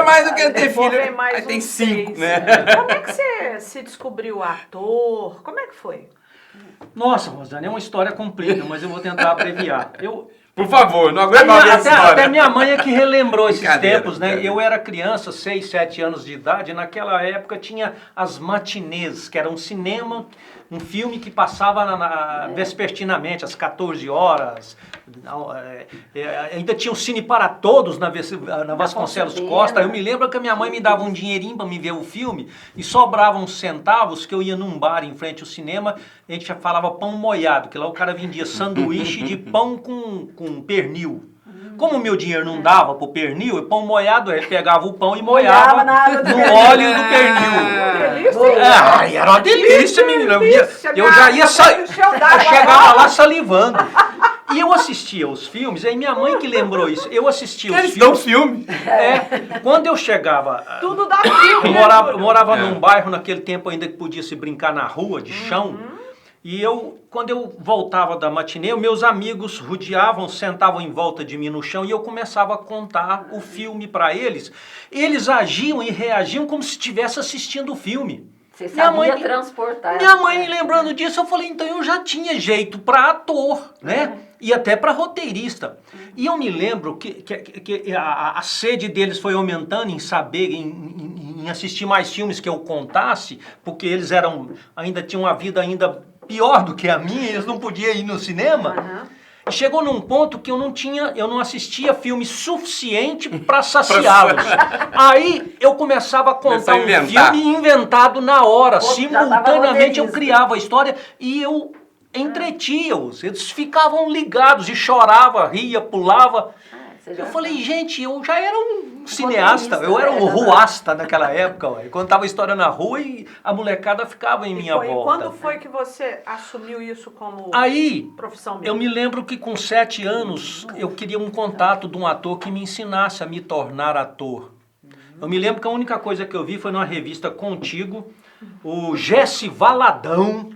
S4: mais eu quero ter filho. Aí tem 5, né?
S1: Como é que você se descobriu ator? Como é que foi?
S3: Nossa, Rosane, é uma história comprida, mas eu vou tentar abreviar.
S4: Por favor, não aguento mais essa história.
S3: Até minha mãe é que relembrou esses tempos, né? Eu era criança, 6, 7 anos de idade, e naquela época tinha as matinês, que era um cinema, um filme que passava vespertinamente, às 14 horas. Ainda tinha o Cine para Todos na Vasconcelos Costa. Eu me lembro que a minha mãe me dava um dinheirinho para me ver o filme, e sobravam uns centavos que eu ia num bar em frente ao cinema, a gente já falava pão moiado, que lá o cara vendia sanduíche de pão com pernil. Como o meu dinheiro não dava pro pernil, o pão moiado, ele pegava o pão e moiava no óleo do pernil. Era uma delícia, menina. Eu já ia chegava lá salivando. E eu assistia os filmes, aí minha mãe que lembrou isso. Eu assistia os filmes. Quando eu chegava...
S1: Tudo dá filme.
S3: Eu morava num bairro naquele tempo ainda que podia se brincar na rua, de chão. E quando eu voltava da matinê, meus amigos rodeavam, sentavam em volta de mim no chão e eu começava a contar o filme para eles. Eles agiam e reagiam como se estivesse assistindo o filme.
S2: Você sabia transportar.
S3: Minha mãe, lembrando disso, eu falei, então eu já tinha jeito para ator, né? E até para roteirista. E eu me lembro que a sede deles foi aumentando em saber, em assistir mais filmes que eu contasse, porque eles ainda tinham uma vida ainda pior do que a minha, eles não podiam ir no cinema. E chegou num ponto que eu não assistia filme suficiente para saciá-los. Aí eu começava a contar um filme inventado na hora, simultaneamente eu criava a história e eu entretia-os. Eles ficavam ligados e chorava, ria, pulava. Eu falei, gente, eu já era um cineasta, eu era um ruasta naquela época. Eu contava história na rua e a molecada ficava em minha volta.
S1: E quando foi que você assumiu isso como profissão mesmo?
S3: Eu me lembro que com 7 anos eu queria um contato de um ator que me ensinasse a me tornar ator. Eu me lembro que a única coisa que eu vi foi numa revista Contigo, o Jesse Valadão,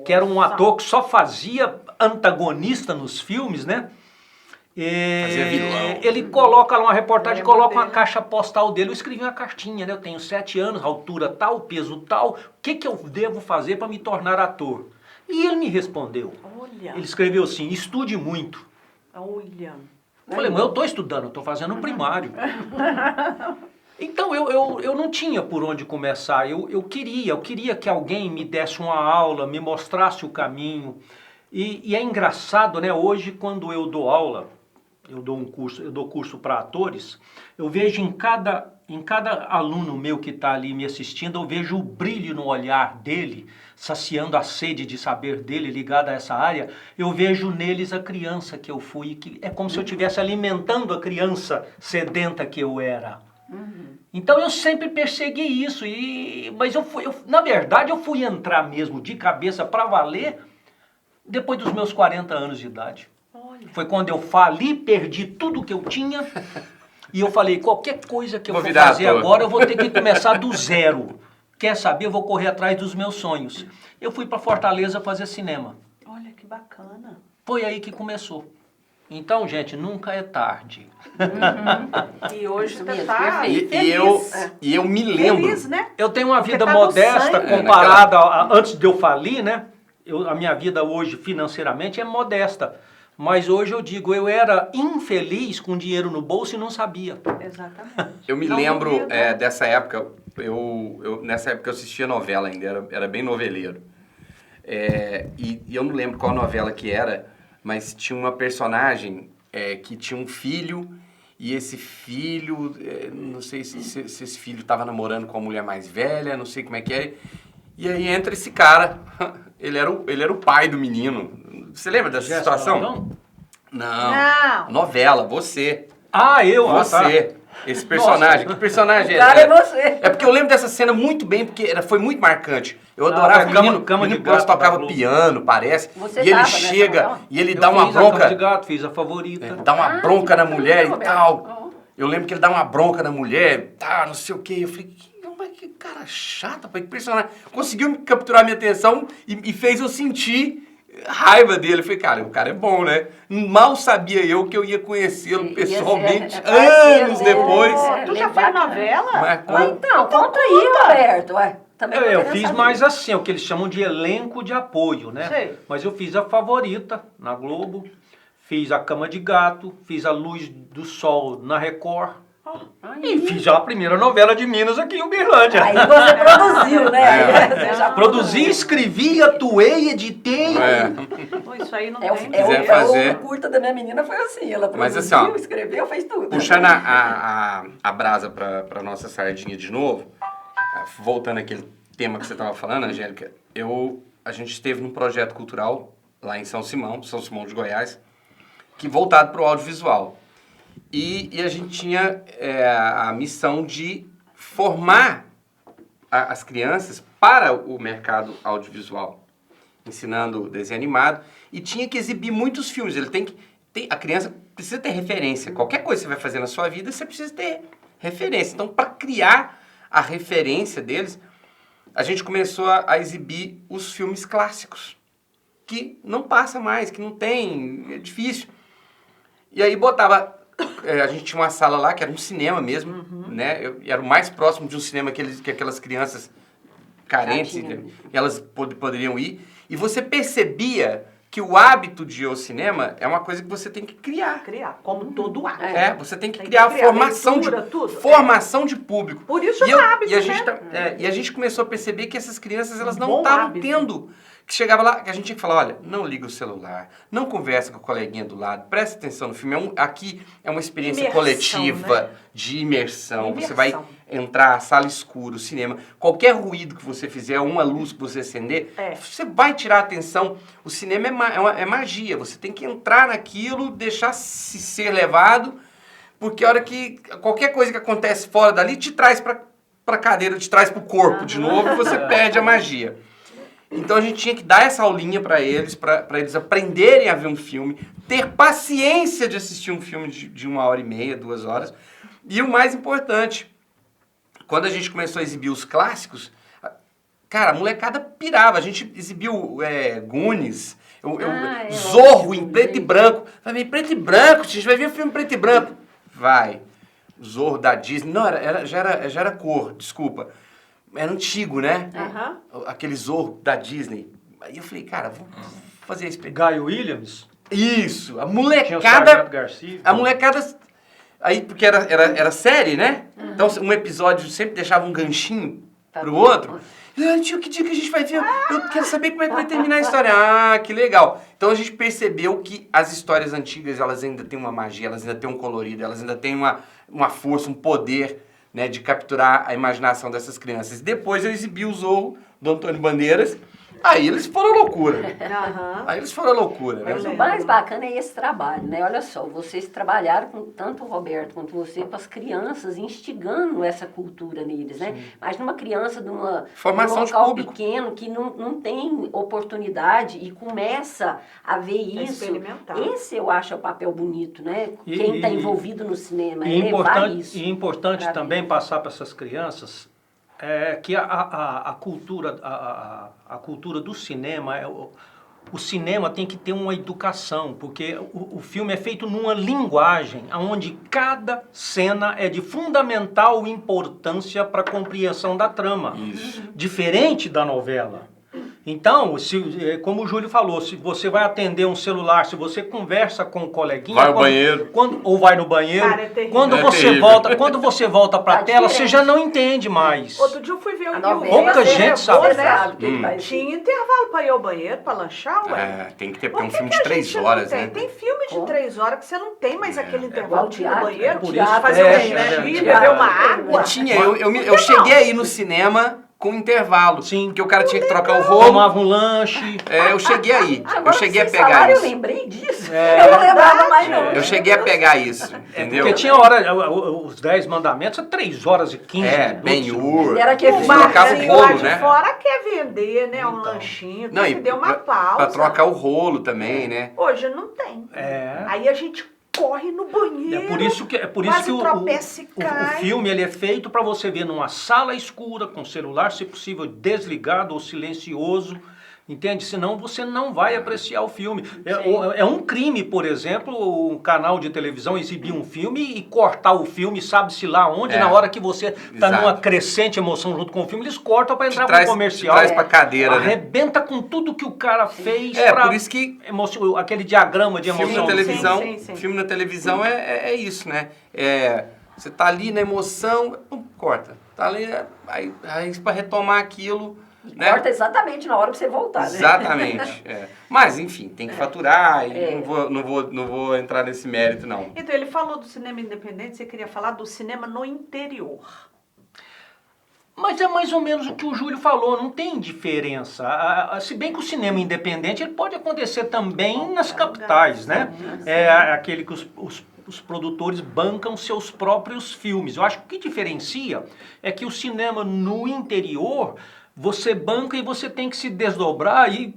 S3: que era um ator que só fazia antagonista nos filmes, né?
S4: Fazia vilão.
S3: Ele coloca lá uma reportagem, coloca uma caixa postal dele. Eu escrevi uma cartinha, né? Eu tenho 7 anos, altura tal, peso tal. O que eu devo fazer para me tornar ator? E ele me respondeu.
S1: Olha.
S3: Ele escreveu assim, estude muito.
S1: Olha.
S3: Eu falei, mas eu estou estudando, eu estou fazendo um primário. Então eu não tinha por onde começar. Eu queria que alguém me desse uma aula, me mostrasse o caminho. E é engraçado, né? Hoje, quando eu dou aula, eu dou curso para atores, eu vejo em cada aluno meu que está ali me assistindo, eu vejo o brilho no olhar dele, saciando a sede de saber dele ligada a essa área. Eu vejo neles a criança que eu fui, que é como se eu estivesse alimentando a criança sedenta que eu era. Então eu sempre persegui isso, mas na verdade eu fui entrar mesmo de cabeça para valer depois dos meus 40 anos de idade. Olha. Foi quando eu fali, perdi tudo que eu tinha e eu falei, qualquer coisa que eu for fazer agora eu vou ter que começar do zero. Quer saber? Eu vou correr atrás dos meus sonhos. Eu fui para Fortaleza fazer cinema.
S1: Olha que bacana.
S3: Foi aí que começou. Então, gente, nunca é tarde.
S1: E hoje você tá feliz.
S4: E eu me lembro.
S1: Feliz, né?
S3: Eu tenho uma vida modesta comparada antes de eu falir, né? A minha vida hoje, financeiramente, é modesta. Mas hoje eu digo, eu era infeliz com dinheiro no bolso e não sabia.
S1: Exatamente.
S4: Eu me lembro dessa época, nessa época eu assistia novela ainda, era bem noveleiro. E eu não lembro qual novela que era, mas tinha uma personagem que tinha um filho, e esse filho, não sei se esse filho estava namorando com uma mulher mais velha, não sei como é que é. E aí entra esse cara, ele era o pai do menino. Você lembra dessa situação? Não. Novela, você.
S3: Ah, eu?
S4: Você. Esse personagem.
S2: Nossa.
S4: Que personagem é?
S2: O cara é você.
S4: É porque eu lembro dessa cena muito bem, porque foi muito marcante. Eu adorava o menino que tocava piano, parece.
S2: Você
S4: e ele chega e ele dá uma bronca.
S3: Eu fiz a Cama de Gato, fiz a Favorita.
S4: Dá uma bronca na mulher e tal. Eu lembro que ele dá uma bronca na mulher, não sei o quê. Eu falei, que cara chato, que personagem. Conseguiu capturar minha atenção e fez eu sentir raiva dele. Eu falei, cara, o cara é bom, né? Mal sabia eu que eu ia conhecê-lo pessoalmente anos depois.
S1: Tu já fez novela?
S2: Então, conta aí, Roberto.
S3: Eu fiz mais assim, o que eles chamam de elenco de apoio, né?
S1: Sei.
S3: Mas eu fiz a Favorita na Globo, fiz a Cama de Gato, fiz a Luz do Sol na Record. E fiz já a primeira novela de Minas aqui em Uberlândia.
S2: Aí você produziu, né?
S3: Produzi, escrevi, atuei, editei.
S1: Isso aí não
S2: tem. O curta da minha menina foi assim. Ela produziu, escreveu, fez tudo.
S4: Puxando a brasa para nossa sardinha de novo, voltando àquele tema que você estava falando, Angélica, a gente esteve num projeto cultural lá em São Simão de Goiás, que voltado para o audiovisual. E a gente tinha a missão de formar as crianças para o mercado audiovisual, ensinando desenho animado, e tinha que exibir muitos filmes. A criança precisa ter referência. Qualquer coisa que você vai fazer na sua vida, você precisa ter referência. Então, para criar a referência deles, a gente começou a exibir os filmes clássicos, que não passa mais, que não tem, é difícil. E aí a gente tinha uma sala lá que era um cinema mesmo, né? Era o mais próximo de um cinema que aquelas crianças carentes, elas poderiam ir. E você percebia que o hábito de ir ao cinema é uma coisa que você tem que criar.
S1: Como todo hábito.
S4: Você tem que criar a formação de público.
S1: Por isso é um hábito,
S4: e a gente começou a perceber que essas crianças, elas não estavam tendo... Que chegava lá, que a gente tinha que falar, olha, não liga o celular, não conversa com a coleguinha do lado, presta atenção no filme. Aqui é uma experiência coletiva, de imersão. Você vai entrar, sala escura, cinema, qualquer ruído que você fizer, uma luz que você acender, você vai tirar a atenção. O cinema é magia, você tem que entrar naquilo, deixar-se ser levado, porque a hora que qualquer coisa que acontece fora dali te traz para a cadeira, te traz para o corpo de novo, e você perde a magia. Então a gente tinha que dar essa aulinha para eles aprenderem a ver um filme, ter paciência de assistir um filme de 1h30, 2 horas. E o mais importante, quando a gente começou a exibir os clássicos, Cara, a molecada pirava. A gente exibiu Goonies, Zorro em preto e branco. Vai ver preto e branco, a gente vai ver o filme preto e branco. Vai. Zorro da Disney. Não, já era cor, desculpa. Era antigo, né? Aquele Zorro da Disney. Aí eu falei, cara, vou fazer isso.
S3: Guy Williams?
S4: Isso, a molecada... A molecada... Aí, porque era série, né? Então, um episódio sempre deixava um ganchinho pro outro. Tio, que dia que a gente vai ver? Eu quero saber como é que vai terminar a história. Ah, que legal. Então, a gente percebeu que as histórias antigas, elas ainda têm uma magia, elas ainda têm um colorido, elas ainda têm uma força, um poder, né, de capturar a imaginação dessas crianças. Depois eu exibi o Zorro do Antônio Bandeiras. Aí eles foram à loucura. Aí eles foram à loucura.
S2: Mas o mais bacana é esse trabalho, né? Olha só, vocês trabalharam com tanto o Roberto quanto você com as crianças, instigando essa cultura neles, né? Mas numa criança de um local pequeno que não tem oportunidade e começa a ver isso. Esse eu acho o papel bonito, né? Quem está envolvido no cinema, é levar isso.
S3: E é importante também passar para essas crianças que a cultura do cinema, o cinema tem que ter uma educação, porque o filme é feito numa linguagem onde cada cena é de fundamental importância para a compreensão da trama. Isso. Diferente da novela. Então, como o Júlio falou, se você vai atender um celular, se você conversa com um coleguinha...
S4: Vai ao banheiro.
S3: Ou vai no banheiro. Cara, é terrível. Quando você volta para a tela, você já não entende mais.
S1: Outro dia eu fui ver
S3: pouca gente sabe.
S1: Tinha intervalo para ir ao banheiro, para lanchar, ué.
S4: Tem que ter um filme de 3 horas, né?
S1: Tem filme de 3 horas que você não tem mais aquele intervalo de ir no banheiro.
S3: Por isso,
S1: fazer um xixi, beber uma água.
S4: Eu cheguei aí no cinema... com intervalo.
S3: Sim.
S4: Porque o cara tinha que trocar o rolo.
S3: Tomava um lanche.
S4: Eu cheguei aí.
S2: Agora,
S4: eu cheguei a pegar isso.
S2: Eu lembrei disso. Eu não lembrava mais não.
S4: Eu cheguei a pegar isso, entendeu?
S3: Porque tinha hora, os 10 mandamentos, 3 horas e 15 minutos.
S4: Ben-Hur.
S2: Era que
S4: trocava o rolo, né?
S1: Fora quer vender, né? Um lanchinho, tem que ter uma pausa.
S4: Pra trocar o rolo também, né?
S1: Hoje não tem. Aí a gente corre no banheiro.
S3: É por isso que o filme ele é feito para você ver numa sala escura, com o celular, se possível, desligado ou silencioso. Entende? Senão você não vai apreciar o filme. É um crime, por exemplo, um canal de televisão exibir um filme e cortar o filme, sabe-se lá onde, na hora que você está numa crescente emoção junto com o filme, eles cortam para entrar pro comercial.
S4: Traz pra cadeira,
S3: arrebenta com tudo que o cara fez.
S4: Por isso que
S3: aquele diagrama de emoção.
S4: Filme na televisão é isso, né? Você tá ali na emoção, corta. Tá ali, aí para retomar aquilo...
S2: Né? Corta exatamente na hora pra você voltar, né?
S4: Exatamente. Mas, enfim, tem que faturar e não vou entrar nesse mérito, não.
S1: Então, ele falou do cinema independente, você queria falar do cinema no interior.
S3: Mas é mais ou menos o que o Júlio falou, não tem diferença. Se bem que o cinema independente ele pode acontecer também nas capitais, né? É aquele que os produtores bancam seus próprios filmes. Eu acho que o que diferencia é que o cinema no interior... Você banca e você tem que se desdobrar e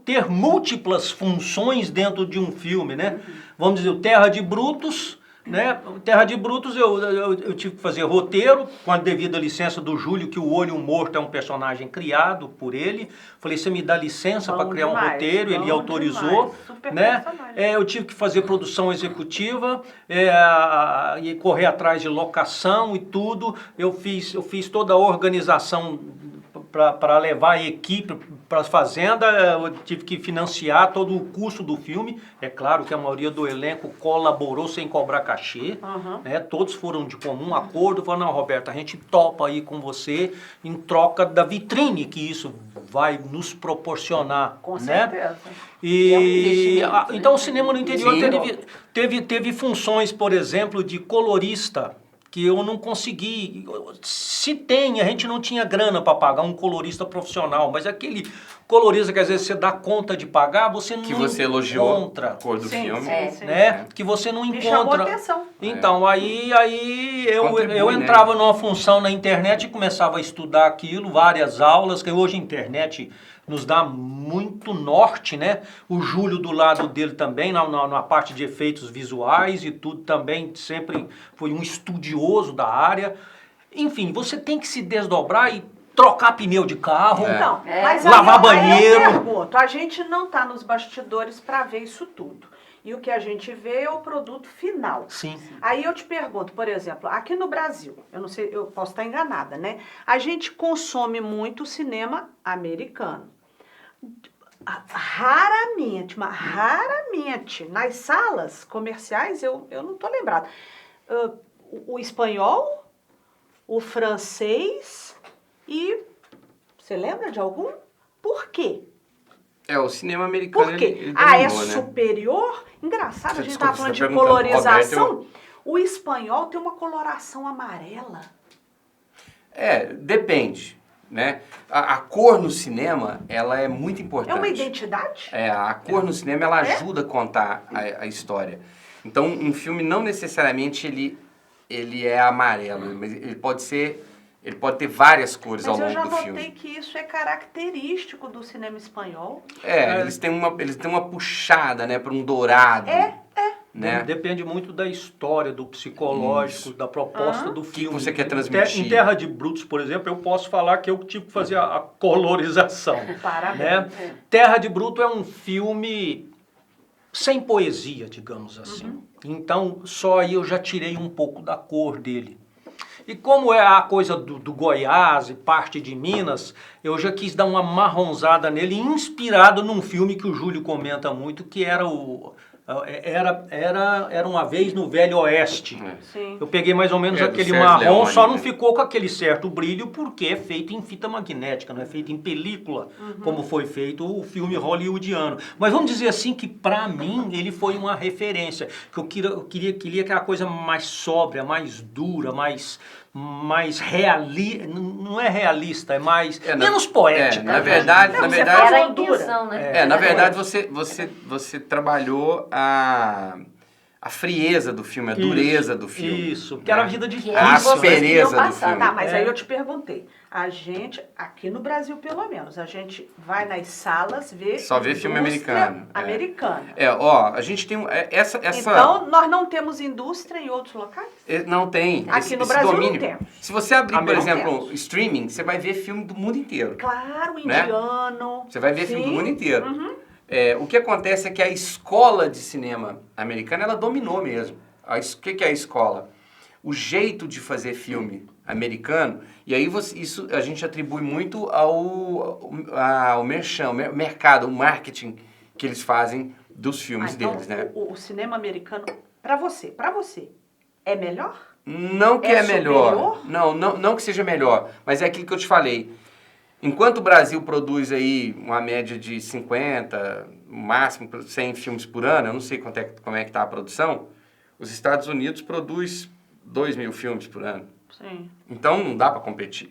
S3: ter múltiplas funções dentro de um filme, né? Vamos dizer, o Terra de Brutos, né? O Terra de Brutos eu tive que fazer roteiro, com a devida licença do Júlio, que o Olho Morto é um personagem criado por ele. Falei, você me dá licença para criar um roteiro, ele autorizou, né? Eu tive que fazer produção executiva e correr atrás de locação e tudo. Eu fiz toda a organização para levar a equipe para a fazenda, eu tive que financiar todo o custo do filme. É claro que a maioria do elenco colaborou sem cobrar cachê, né? Todos foram de comum acordo, falaram, não, Roberto, a gente topa aí com você em troca da vitrine que isso vai nos proporcionar.
S2: Com
S3: certeza.
S2: E
S3: então o cinema no interior teve funções, por exemplo, de colorista, que eu não consegui. Se tem, a gente não tinha grana para pagar um colorista profissional, mas aquele colorista que às vezes você dá conta de pagar, você não encontra.
S4: Que você elogiou a cor do filme.
S3: Né? Que você não encontra.
S1: Chamou atenção.
S3: Então, aí eu entrava numa função na internet e começava a estudar aquilo, várias aulas, que hoje a internet nos dá muito norte, né? O Júlio do lado dele também, na parte de efeitos visuais e tudo também, sempre foi um estudioso da área. Enfim, você tem que se desdobrar e trocar pneu de carro,
S1: Então, mas
S3: lavar
S1: aí
S3: banheiro.
S1: eu pergunto, a gente não está nos bastidores para ver isso tudo. E o que a gente vê é o produto final.
S3: Sim.
S1: Aí eu te pergunto, por exemplo, aqui no Brasil, eu não sei, eu posso estar enganada, né? A gente consome muito cinema americano. Raramente, mas raramente, nas salas comerciais, eu não estou lembrada. O espanhol, o francês e... Você lembra de algum? Por quê?
S4: O cinema americano...
S1: Por quê?
S4: Ele dominou,
S1: é
S4: né?
S1: superior? Engraçado, a gente
S4: Desculpa,
S1: tá falando
S4: você tá
S1: de
S4: perguntando pro
S1: colorização.
S4: Roberto,
S1: O espanhol tem uma coloração amarela.
S4: Depende, né? A cor no cinema, ela é muito importante.
S1: É uma identidade?
S4: A cor no cinema, ela ajuda a contar a história. Então, um filme não necessariamente ele é amarelo, mas ele pode ter várias cores ao longo do filme.
S1: Mas eu já notei que isso é característico do cinema espanhol.
S4: Eles têm uma puxada, né, para um dourado. Né?
S3: Depende muito da história, do psicológico, da proposta do filme.
S4: O que você quer transmitir?
S3: Em Terra de Brutos, por exemplo, eu posso falar que eu tive que fazer a colorização.
S1: Parabéns.
S3: Né? Terra de Bruto é um filme sem poesia, digamos assim. Então, só aí eu já tirei um pouco da cor dele. E como é a coisa do Goiás e parte de Minas, eu já quis dar uma marronzada nele, inspirado num filme que o Júlio comenta muito, que era Era Uma Vez no Velho Oeste.
S1: Sim.
S3: Eu peguei mais ou menos aquele marrom, só não ficou com aquele certo brilho, porque é feito em fita magnética, não é feito em película, como foi feito o filme hollywoodiano. Mas vamos dizer assim que, pra mim, ele foi uma referência. Que eu queria aquela coisa mais sóbria, mais dura, mais realista. Não é realista, é mais menos poética.
S4: Na verdade,
S2: era a intenção, né?
S4: Na verdade, você trabalhou a frieza do filme, a dureza do filme.
S3: Isso, que era a vida de
S4: a aspereza do filme.
S1: Tá, mas aí eu te perguntei. A gente, aqui no Brasil pelo menos, a gente vai nas salas ver...
S4: Só vê filme americano.
S1: A
S4: gente tem essa...
S1: Então, nós não temos indústria em outros locais?
S4: Não tem.
S1: Aqui no Brasil
S4: domínio.
S1: não temos.
S4: Se você abrir, por exemplo, streaming, você vai ver filme do mundo inteiro.
S1: Claro,
S4: né?
S1: indiano.
S4: Você vai ver filme do mundo inteiro. O que acontece é que a escola de cinema americana, ela dominou mesmo. O que é a escola? O jeito de fazer filme americano, e aí isso a gente atribui muito ao mercado, o marketing que eles fazem dos filmes deles, né?
S1: O cinema americano, pra você, é melhor?
S4: Não que é melhor. Não que seja melhor, mas é aquilo que eu te falei. Enquanto o Brasil produz aí uma média de 50, no máximo 100 filmes por ano, eu não sei como é que está a produção, os Estados Unidos produz 2.000 filmes por ano.
S1: Sim.
S4: Então não dá para competir.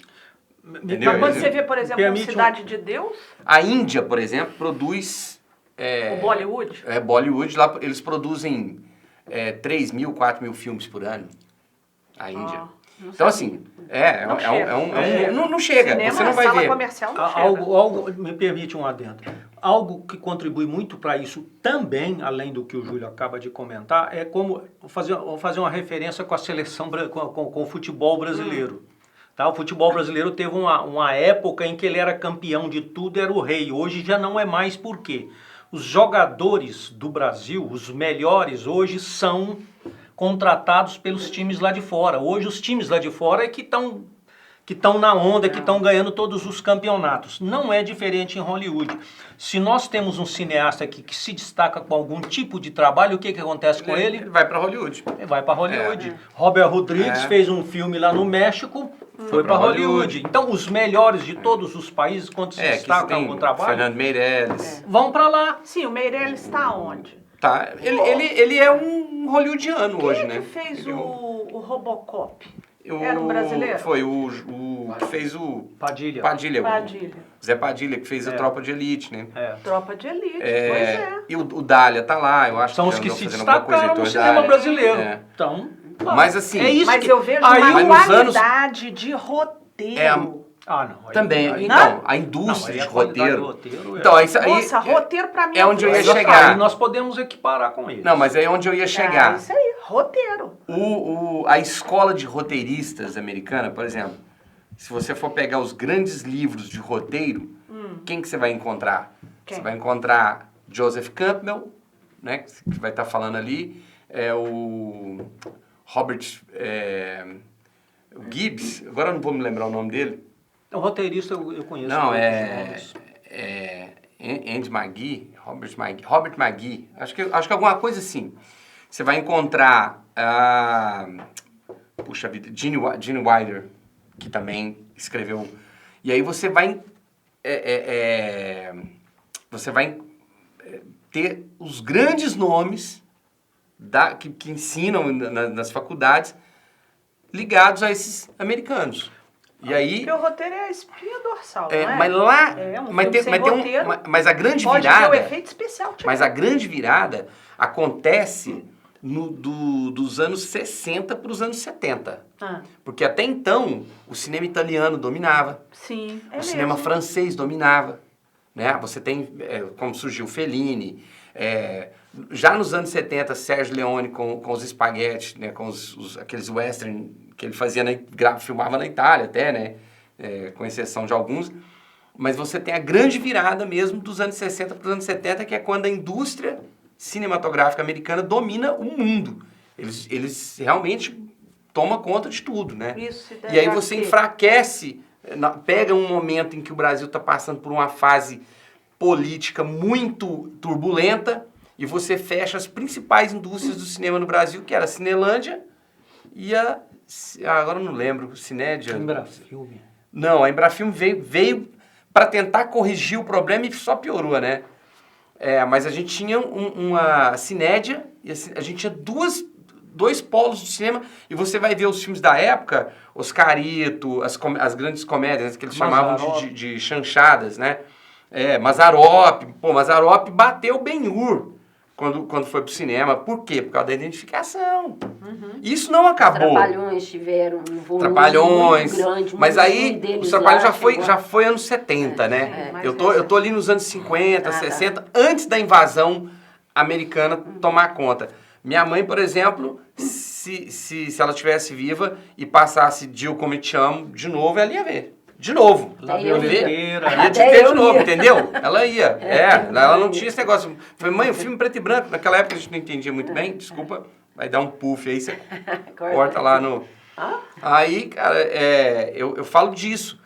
S4: Entendeu?
S1: Mas quando você vê, por exemplo, Cidade de Deus...
S4: A Índia, por exemplo, produz...
S1: o Bollywood?
S4: Bollywood, lá eles produzem 3.000, 4.000 filmes por ano. A Índia. Então, assim, não chega.
S1: Cinema,
S4: você não vai
S1: sala
S4: ver.
S1: Comercial não
S3: Algo, me permite um adendo. Algo que contribui muito para isso também, além do que o Júlio acaba de comentar, é como vou fazer uma referência com a seleção, com o futebol brasileiro. Tá? O futebol brasileiro teve uma época em que ele era campeão de tudo, era o rei. Hoje já não é mais. Por quê? Os jogadores do Brasil, os melhores hoje, são contratados pelos times lá de fora. Hoje os times lá de fora é que estão na onda, que estão ganhando todos os campeonatos. Não é diferente em Hollywood. Se nós temos um cineasta aqui que se destaca com algum tipo de trabalho, o que acontece com ele?
S4: Ele vai para Hollywood.
S3: Ele vai para Hollywood. Robert Rodrigues fez um filme lá no México, foi para Hollywood. Então, os melhores de todos os países, quando se destacam com o trabalho,
S4: Fernando Meirelles.
S3: Vão para lá.
S1: Sim, o Meirelles está onde?
S4: Tá. Ele é um hollywoodiano hoje, né?
S1: Quem fez o Robocop? Era um brasileiro?
S4: Foi o que fez o...
S3: Padilha.
S4: Zé Padilha, que fez a Tropa de Elite, né?
S1: Tropa de Elite, pois é.
S4: E o Dália tá lá, eu acho.
S3: São os que se destacaram no cinema brasileiro. Então,
S4: mas assim...
S1: Mas eu vejo uma qualidade de roteiro.
S4: Não. Também. Então, a indústria de roteiro... Então,
S1: Nossa, roteiro pra mim
S4: é onde eu ia chegar.
S3: Aí nós podemos equiparar com ele.
S4: Não, mas é onde eu ia chegar.
S1: Isso aí, roteiro.
S4: A escola de roteiristas americana, por exemplo, se você for pegar os grandes livros de roteiro, quem que você vai encontrar?
S1: Quem?
S4: Você vai encontrar Joseph Campbell, né, que vai estar falando ali, o Robert o Gibbs, agora eu não vou me lembrar o nome dele.
S3: O roteirista eu conheço.
S4: Não, Andy McGee, Robert McGee, acho que alguma coisa assim. Você vai encontrar puxa vida, Gene Wilder, que também escreveu. E aí você vai ter os grandes nomes que ensinam nas faculdades ligados a esses americanos. E aí,
S1: porque o roteiro é a espinha dorsal, não é?
S4: Mas lá, mas a grande virada,
S1: pode ter um efeito especial.
S4: Mas a grande virada acontece dos anos 60 para os anos 70. Porque até então, o cinema italiano dominava.
S1: Sim,
S4: o cinema francês dominava. Né? Você tem, como surgiu Fellini, já nos anos 70, Sergio Leone com os espaguetes, né? Com aqueles western que ele fazia, filmava na Itália até, né? Com exceção de alguns. Mas você tem a grande virada mesmo dos anos 60 para os anos 70, que é quando a indústria cinematográfica americana domina o mundo. Eles realmente tomam conta de tudo, né?
S1: Isso,
S4: e aí você enfraquece, pega um momento em que o Brasil está passando por uma fase política muito turbulenta e você fecha as principais indústrias do cinema no Brasil, que era a Cinelândia e agora eu não lembro, Cinédia.
S3: Embrafilme.
S4: Não, a Embrafilme veio para tentar corrigir o problema e só piorou, né? Mas a gente tinha uma Cinédia e a gente tinha dois polos do cinema e você vai ver os filmes da época, Oscarito, as grandes comédias, que eles chamavam de chanchadas, né? Mazzaropi. Pô, Mazzaropi bateu Ben-Hur quando foi pro cinema. Por quê? Por causa da identificação. Isso não acabou.
S2: Os Trapalhões tiveram um volume muito grande.
S4: Mas aí, os Trapalhões já foi anos 70, né? Eu tô ali nos anos 50, 60, antes da invasão americana tomar conta. Minha mãe, por exemplo, se ela estivesse viva e passasse Jill Como Te Amo de novo, ela ia ver. De novo. Ia te ver de novo, entendeu? Ela ia. Ela não tinha esse negócio. Falei, mãe, o filme preto e branco, naquela época a gente não entendia muito bem, desculpa, vai dar um puff aí, você corta lá no... Aí, cara, eu falo disso.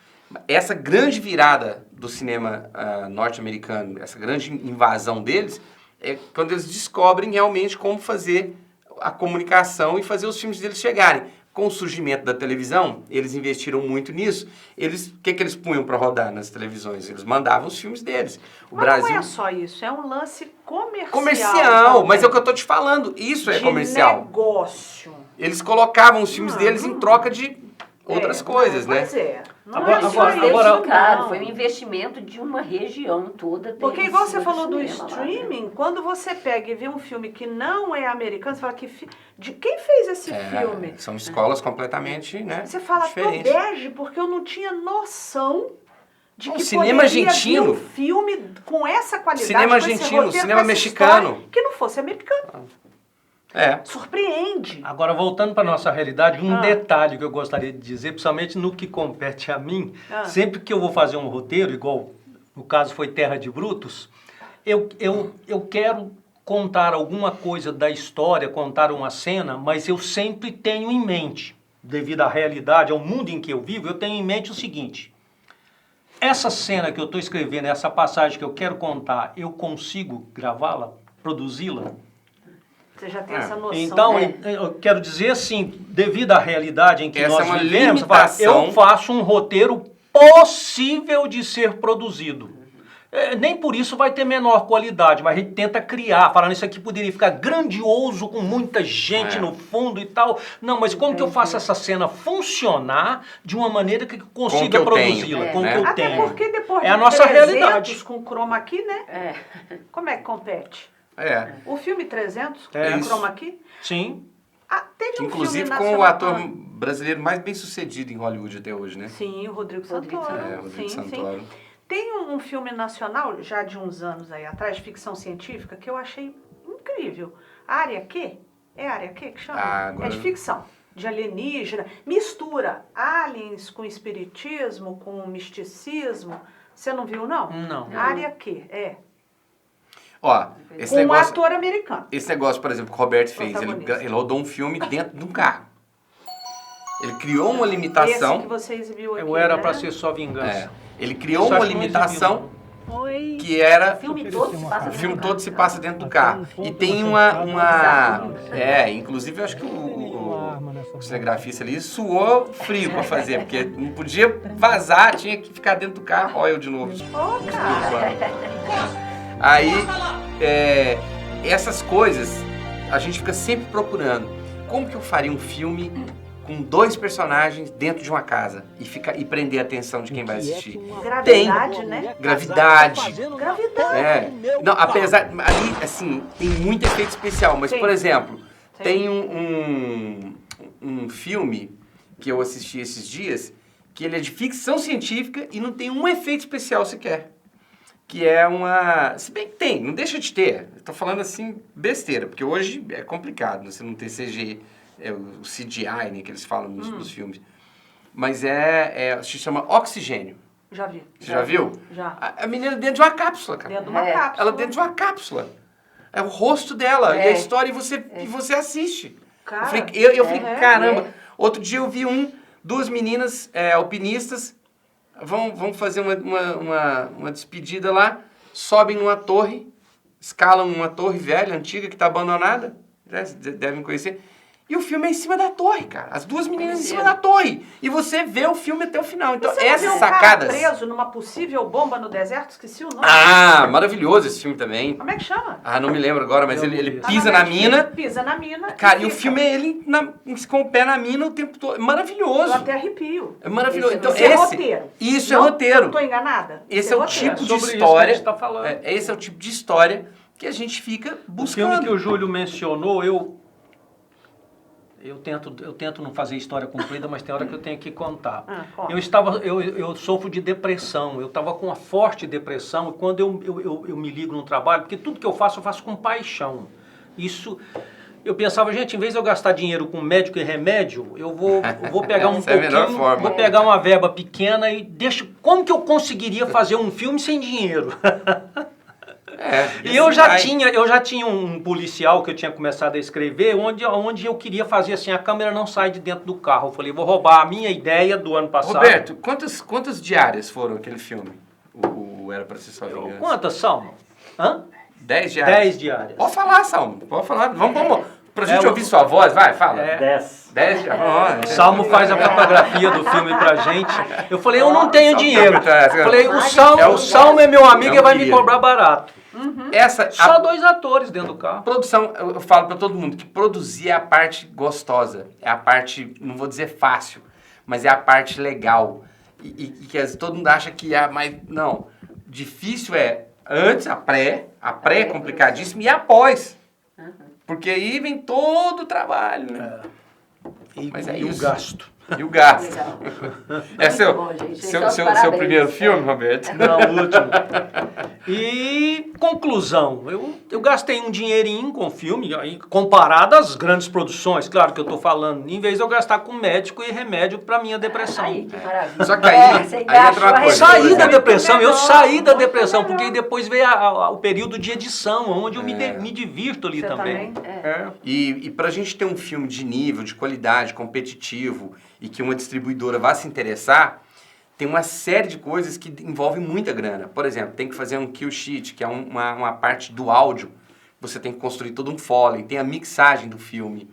S4: Essa grande virada do cinema norte-americano, essa grande invasão deles, é quando eles descobrem realmente como fazer a comunicação e fazer os filmes deles chegarem. Com o surgimento da televisão, eles investiram muito nisso. O que eles punham para rodar nas televisões? Eles mandavam os filmes deles.
S1: Mas não é só isso, é um lance comercial.
S4: Comercial, mas é o que eu tô te falando. Isso é comercial.
S1: De negócio.
S4: Eles colocavam os filmes deles em troca de outras coisas, né?
S1: Pois é.
S2: Agora, foi um investimento de uma região toda.
S1: Porque igual você falou do streaming, quando você pega e vê um filme que não é americano, você fala de quem fez esse filme?
S4: São escolas completamente, né?
S1: Você fala, tô bege, porque eu não tinha noção de que
S4: cinema argentino,
S1: um filme com essa qualidade,
S4: cinema argentino, cinema mexicano,
S1: que não fosse americano. Surpreende.
S3: Agora, voltando para nossa realidade, um detalhe que eu gostaria de dizer, principalmente no que compete a mim, sempre que eu vou fazer um roteiro, igual no caso foi Terra de Brutos, eu quero contar alguma coisa da história, contar uma cena, mas eu sempre tenho em mente, devido à realidade, ao mundo em que eu vivo, eu tenho em mente o seguinte: essa cena que eu estou escrevendo, essa passagem que eu quero contar, eu consigo gravá-la, produzi-la?
S1: Você já tem essa noção.
S3: Então, eu quero dizer assim, devido à realidade em que nós vivemos, eu faço um roteiro possível de ser produzido. Nem por isso vai ter menor qualidade, mas a gente tenta criar, falando isso aqui poderia ficar grandioso, com muita gente no fundo e tal. Não, mas como que eu faço essa cena funcionar de uma maneira que eu consiga produzi-la, com o que eu tenho?
S1: Até porque depois de
S3: a nossa realidade.
S1: Com chroma key, né? Como é que compete? O filme 300, com chroma key?
S3: Sim.
S1: Teve um
S4: inclusive
S1: filme
S4: com o ator brasileiro mais bem sucedido em Hollywood até hoje, né?
S1: Sim, o Rodrigo Santoro.
S4: Rodrigo Santoro.
S1: Sim. Tem um filme nacional, já de uns anos aí atrás, de ficção científica, que eu achei incrível. Área Q? É Área Q que chama? É de ficção. de alienígena, mistura aliens com espiritismo, com misticismo. Você não viu, não?
S3: Não.
S1: Área Q,
S4: Ó, esse
S1: com
S4: negócio,
S1: um ator americano.
S4: Esse negócio, por exemplo, que o Roberto fez, ele rodou um filme dentro de um carro. Ele criou uma limitação.
S1: Esse que você exibiu aqui,
S3: Eu era
S1: né?
S3: pra ser só vingança.
S4: Ele criou uma limitação que era...
S2: O filme todo se passa
S4: O filme todo se passa dentro do carro. E tem uma inclusive eu acho que o cinegrafista ali suou frio pra fazer, porque não podia vazar, tinha que ficar dentro do carro. Olha eu de novo. Aí, essas coisas, a gente fica sempre procurando. Como que eu faria um filme com 2 personagens dentro de uma casa e prender a atenção de quem vai assistir?
S1: Gravidade, né?
S4: Gravidade.
S1: Gravidade.
S4: Não, apesar... Ali, assim, tem muito efeito especial. Mas, por exemplo, tem um filme que eu assisti esses dias que ele é de ficção científica e não tem um efeito especial sequer. Que é uma... Se bem que tem, não deixa de ter. Eu tô falando assim, besteira, porque hoje é complicado, né? Você não ter CG, o CGI, né, que eles falam nos filmes. Mas se chama Oxigênio.
S1: Já vi.
S4: Você já viu?
S1: Já.
S4: A menina dentro de uma cápsula, cara.
S1: Dentro de uma cápsula.
S4: Ela dentro de uma cápsula. É o rosto dela, e a história, e você assiste.
S1: Cara,
S4: eu falei, caramba. Outro dia eu vi 2 meninas alpinistas, vão fazer uma despedida lá, sobem numa torre, escalam uma torre velha, antiga, que está abandonada, né, vocês devem conhecer. E o filme é em cima da torre, cara. As 2 meninas em cima da torre. E você vê o filme até o final. Então, essas sacadas...
S1: Você preso numa possível bomba no deserto? Esqueci o nome.
S4: Ah, maravilhoso esse filme também.
S1: Como é que chama?
S4: Ah, não me lembro agora, mas ele pisa na mina.
S1: Pisa na mina.
S4: Cara, e o filme é ele com o pé na mina o tempo todo. Maravilhoso.
S1: Eu até arrepio.
S4: É maravilhoso. Então,
S1: é roteiro.
S4: Isso é roteiro.
S1: Não tô enganada?
S4: Esse é o tipo de história. Esse é o tipo de história que a gente fica buscando.
S3: O filme que o Júlio mencionou, eu tento não fazer história comprida, mas tem hora que eu tenho que contar. Eu sofro de depressão, eu estava com uma forte depressão, e quando eu me ligo no trabalho, porque tudo que eu faço com paixão. Isso, eu pensava, gente, em vez de eu gastar dinheiro com médico e remédio, eu vou pegar um pouquinho, vou pegar uma verba pequena e como que eu conseguiria fazer um filme sem dinheiro? E eu já tinha um policial que eu tinha começado a escrever, onde eu queria fazer assim, a câmera não sai de dentro do carro. Eu falei, vou roubar a minha ideia do ano passado.
S4: Roberto, quantas diárias foram aquele filme? O Era Pra Ser Só Vingança?
S3: Quantas, Salmo?
S4: 10 diárias.
S3: 10 diárias.
S4: Pode falar, Salmo, pode falar. Vamos. Pra gente ouvir sua voz, vai, fala.
S18: 10.
S4: 10 diárias.
S3: O Salmo faz a fotografia do filme pra gente. Eu falei, eu não tenho dinheiro. Eu falei, o Salmo é meu amigo e vai me cobrar barato. Só 2 atores dentro do carro.
S4: Produção, eu falo pra todo mundo que produzir é a parte gostosa, é a parte, não vou dizer fácil, mas é a parte legal. E que todo mundo acha que é mais... Não, difícil é antes, a pré é complicadíssima, e após. Porque aí vem todo o trabalho, né? Mas é isso.
S3: O gasto.
S4: E o gasto. É seu primeiro filme, Roberto?
S3: Não, o último. E conclusão, eu gastei um dinheirinho com o filme, aí, comparado às grandes produções, claro que eu tô falando, em vez de eu gastar com médico e remédio pra minha depressão.
S2: Ai, que maravilha.
S4: Só que aí entra uma coisa.
S3: Saí da depressão, eu saí da depressão, porque depois veio o período de edição, onde eu me divirto ali também.
S4: E pra gente ter um filme de nível, de qualidade, competitivo, e que uma distribuidora vá se interessar, tem uma série de coisas que envolvem muita grana. Por exemplo, tem que fazer um kill sheet, que é uma parte do áudio. Você tem que construir todo um foley, tem a mixagem do filme,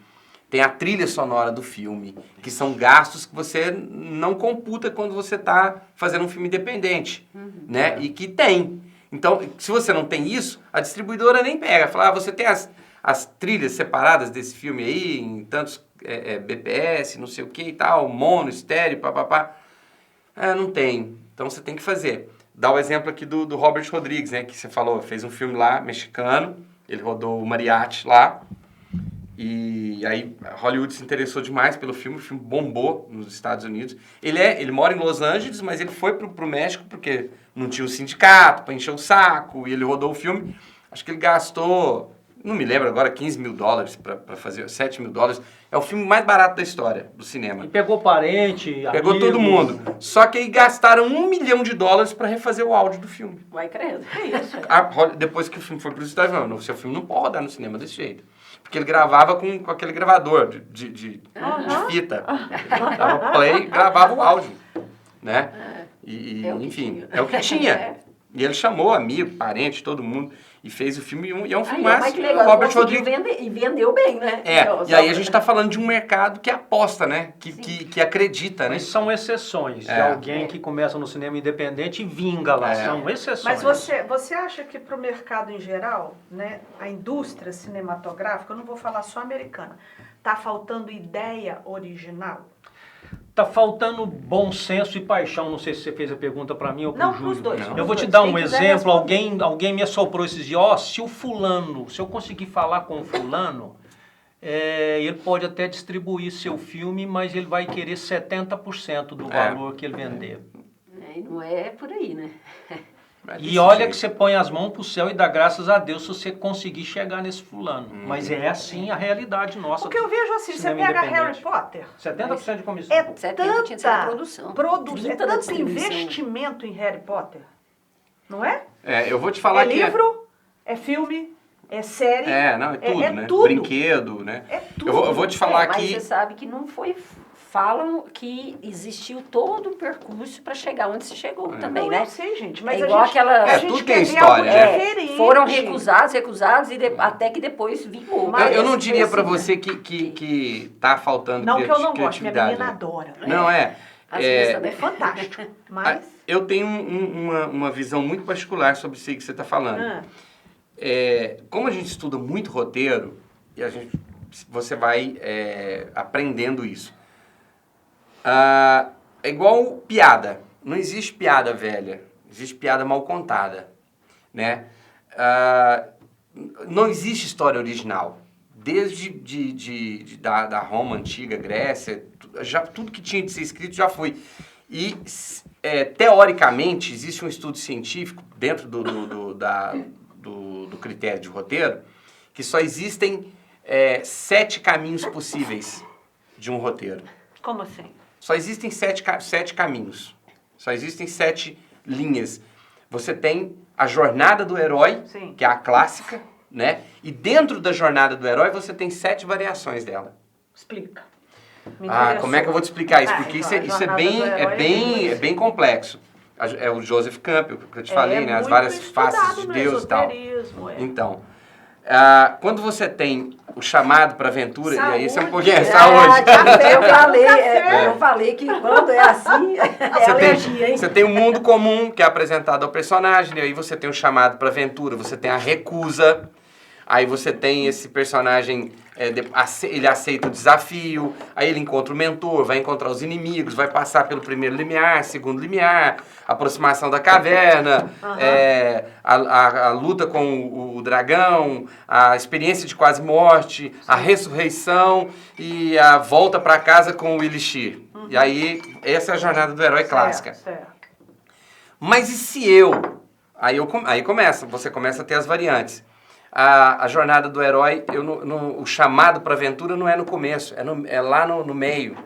S4: tem a trilha sonora do filme, que são gastos que você não computa quando você está fazendo um filme independente, né? E que tem. Então, se você não tem isso, a distribuidora nem pega. Fala, você tem as trilhas separadas desse filme aí, em tantos BPS, não sei o que e tal, mono, estéreo, papapá. Não tem. Então você tem que fazer. Dá o exemplo aqui do Robert Rodrigues, né? Que você falou, fez um filme lá, mexicano, ele rodou o Mariachi lá, e aí Hollywood se interessou demais pelo filme, o filme bombou nos Estados Unidos. Ele mora em Los Angeles, mas ele foi pro México porque não tinha o sindicato para encher o saco, e ele rodou o filme. Acho que ele gastou não me lembro agora, 15 mil dólares para fazer, 7 mil dólares. É o filme mais barato da história do cinema.
S3: E pegou parente,
S4: Pegou
S3: amigo.
S4: todo mundo. Só que aí gastaram $1 milhão para refazer o áudio do filme.
S2: Vai credo. É isso.
S4: Depois que o filme foi pro Estados Unidos, não, seu filme não pode rodar no cinema desse jeito. Porque ele gravava com aquele gravador de fita. Dava play e gravava o áudio. Né? Enfim, é o que tinha. E ele chamou amigo, parente, todo mundo, e fez o filme, e é um filme
S2: mas que legal, Robert Rodrigues. E vendeu bem, né?
S4: E aí a gente está falando de um mercado que aposta, né? Que acredita, né?
S3: Mas são exceções de alguém que começa no cinema independente e vinga lá, são exceções.
S1: Mas você acha que para o mercado em geral, né, a indústria cinematográfica, eu não vou falar só americana, está faltando ideia original?
S3: Tá faltando bom senso e paixão. Não sei se você fez a pergunta para mim ou para o Júlio.
S1: Pros dois.
S3: Eu vou te dar um exemplo. Alguém me assoprou esses dias. Se eu conseguir falar com o fulano, ele pode até distribuir seu filme, mas ele vai querer 70% do valor que ele vender.
S2: Não é por aí, né?
S3: E olha que você põe as mãos pro céu e dá graças a Deus se você conseguir chegar nesse fulano. Mas é assim a realidade nossa.
S1: Porque eu vejo assim, você pega Harry Potter...
S3: 70% de comissão.
S1: É tanta produção. É tanto investimento em Harry Potter. Não é?
S4: Eu vou te falar que...
S1: É livro, é filme, é série...
S4: É tudo, né?
S1: Tudo.
S4: Brinquedo, né?
S1: É tudo.
S4: Eu vou te falar
S2: mas
S4: que...
S2: você sabe que não foi... Falam que existiu todo um percurso para chegar onde se chegou também, né?
S1: Eu sei, gente, mas
S2: igual aquela...
S4: tudo tem história, né?
S2: Foram recusados e até que depois vingou.
S4: Eu não diria para você que tá faltando
S1: criatividade. Não que eu não gosto, minha menina
S4: né?
S1: adora.
S4: Não
S1: é fantástico, mas...
S4: Eu tenho uma visão muito particular sobre isso que você está falando. Como a gente estuda muito roteiro, e você vai aprendendo isso. É igual piada. Não existe piada velha. Existe piada mal contada. Né? Não existe história original. Desde da Roma Antiga, Grécia, tudo que tinha de ser escrito já foi. E, teoricamente, existe um estudo científico dentro do critério de roteiro que só existem 7 caminhos possíveis de um roteiro.
S1: Como assim?
S4: Só existem 7 caminhos. Só existem 7 linhas. Você tem a jornada do herói,
S1: Sim.
S4: que é a clássica, né? E dentro da jornada do herói você tem 7 variações dela.
S1: Explica.
S4: Como é que eu vou te explicar isso? Porque isso é bem complexo. É o Joseph Campbell, que eu te falei, né? As várias faces de Deus e tal. Então, quando você tem o chamado para aventura,
S1: saúde.
S4: E aí isso é um pouquinho saúde.
S2: Eu falei que quando é assim, alergia, hein?
S4: Você tem o mundo comum, que é apresentado ao personagem, e aí você tem o chamado para aventura, você tem a recusa, aí você tem esse personagem, ele aceita o desafio, aí ele encontra o mentor, vai encontrar os inimigos, vai passar pelo primeiro limiar, segundo limiar, aproximação da caverna, a luta com o dragão, a experiência de quase morte, a ressurreição e a volta para casa com o Elixir. E aí, essa é a jornada do herói clássica.
S1: Certo.
S4: Mas e se você começa a ter as variantes. A jornada do herói, o chamado para aventura não é no começo, é lá no meio.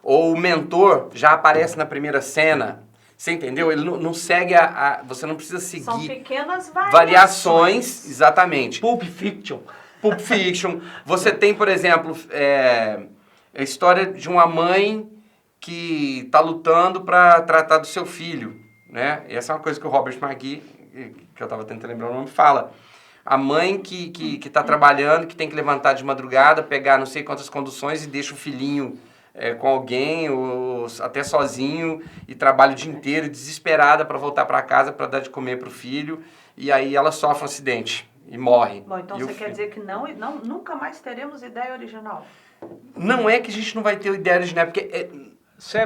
S4: Ou o mentor já aparece na primeira cena, você entendeu? Ele não segue você não precisa seguir.
S1: São pequenas
S4: variações. Exatamente.
S3: Pulp Fiction.
S4: Você tem, por exemplo, a história de uma mãe que está lutando para tratar do seu filho, né? E essa é uma coisa que o Robert McGee, que eu estava tentando lembrar o nome, fala. A mãe que está trabalhando, que tem que levantar de madrugada, pegar não sei quantas conduções e deixa o filhinho com alguém, ou até sozinho, e trabalha o dia inteiro, desesperada para voltar para casa para dar de comer para o filho, e aí ela sofre um acidente e morre.
S1: Bom, então você quer dizer que nunca mais teremos ideia original?
S4: Não é que a gente não vai ter ideia original, porque...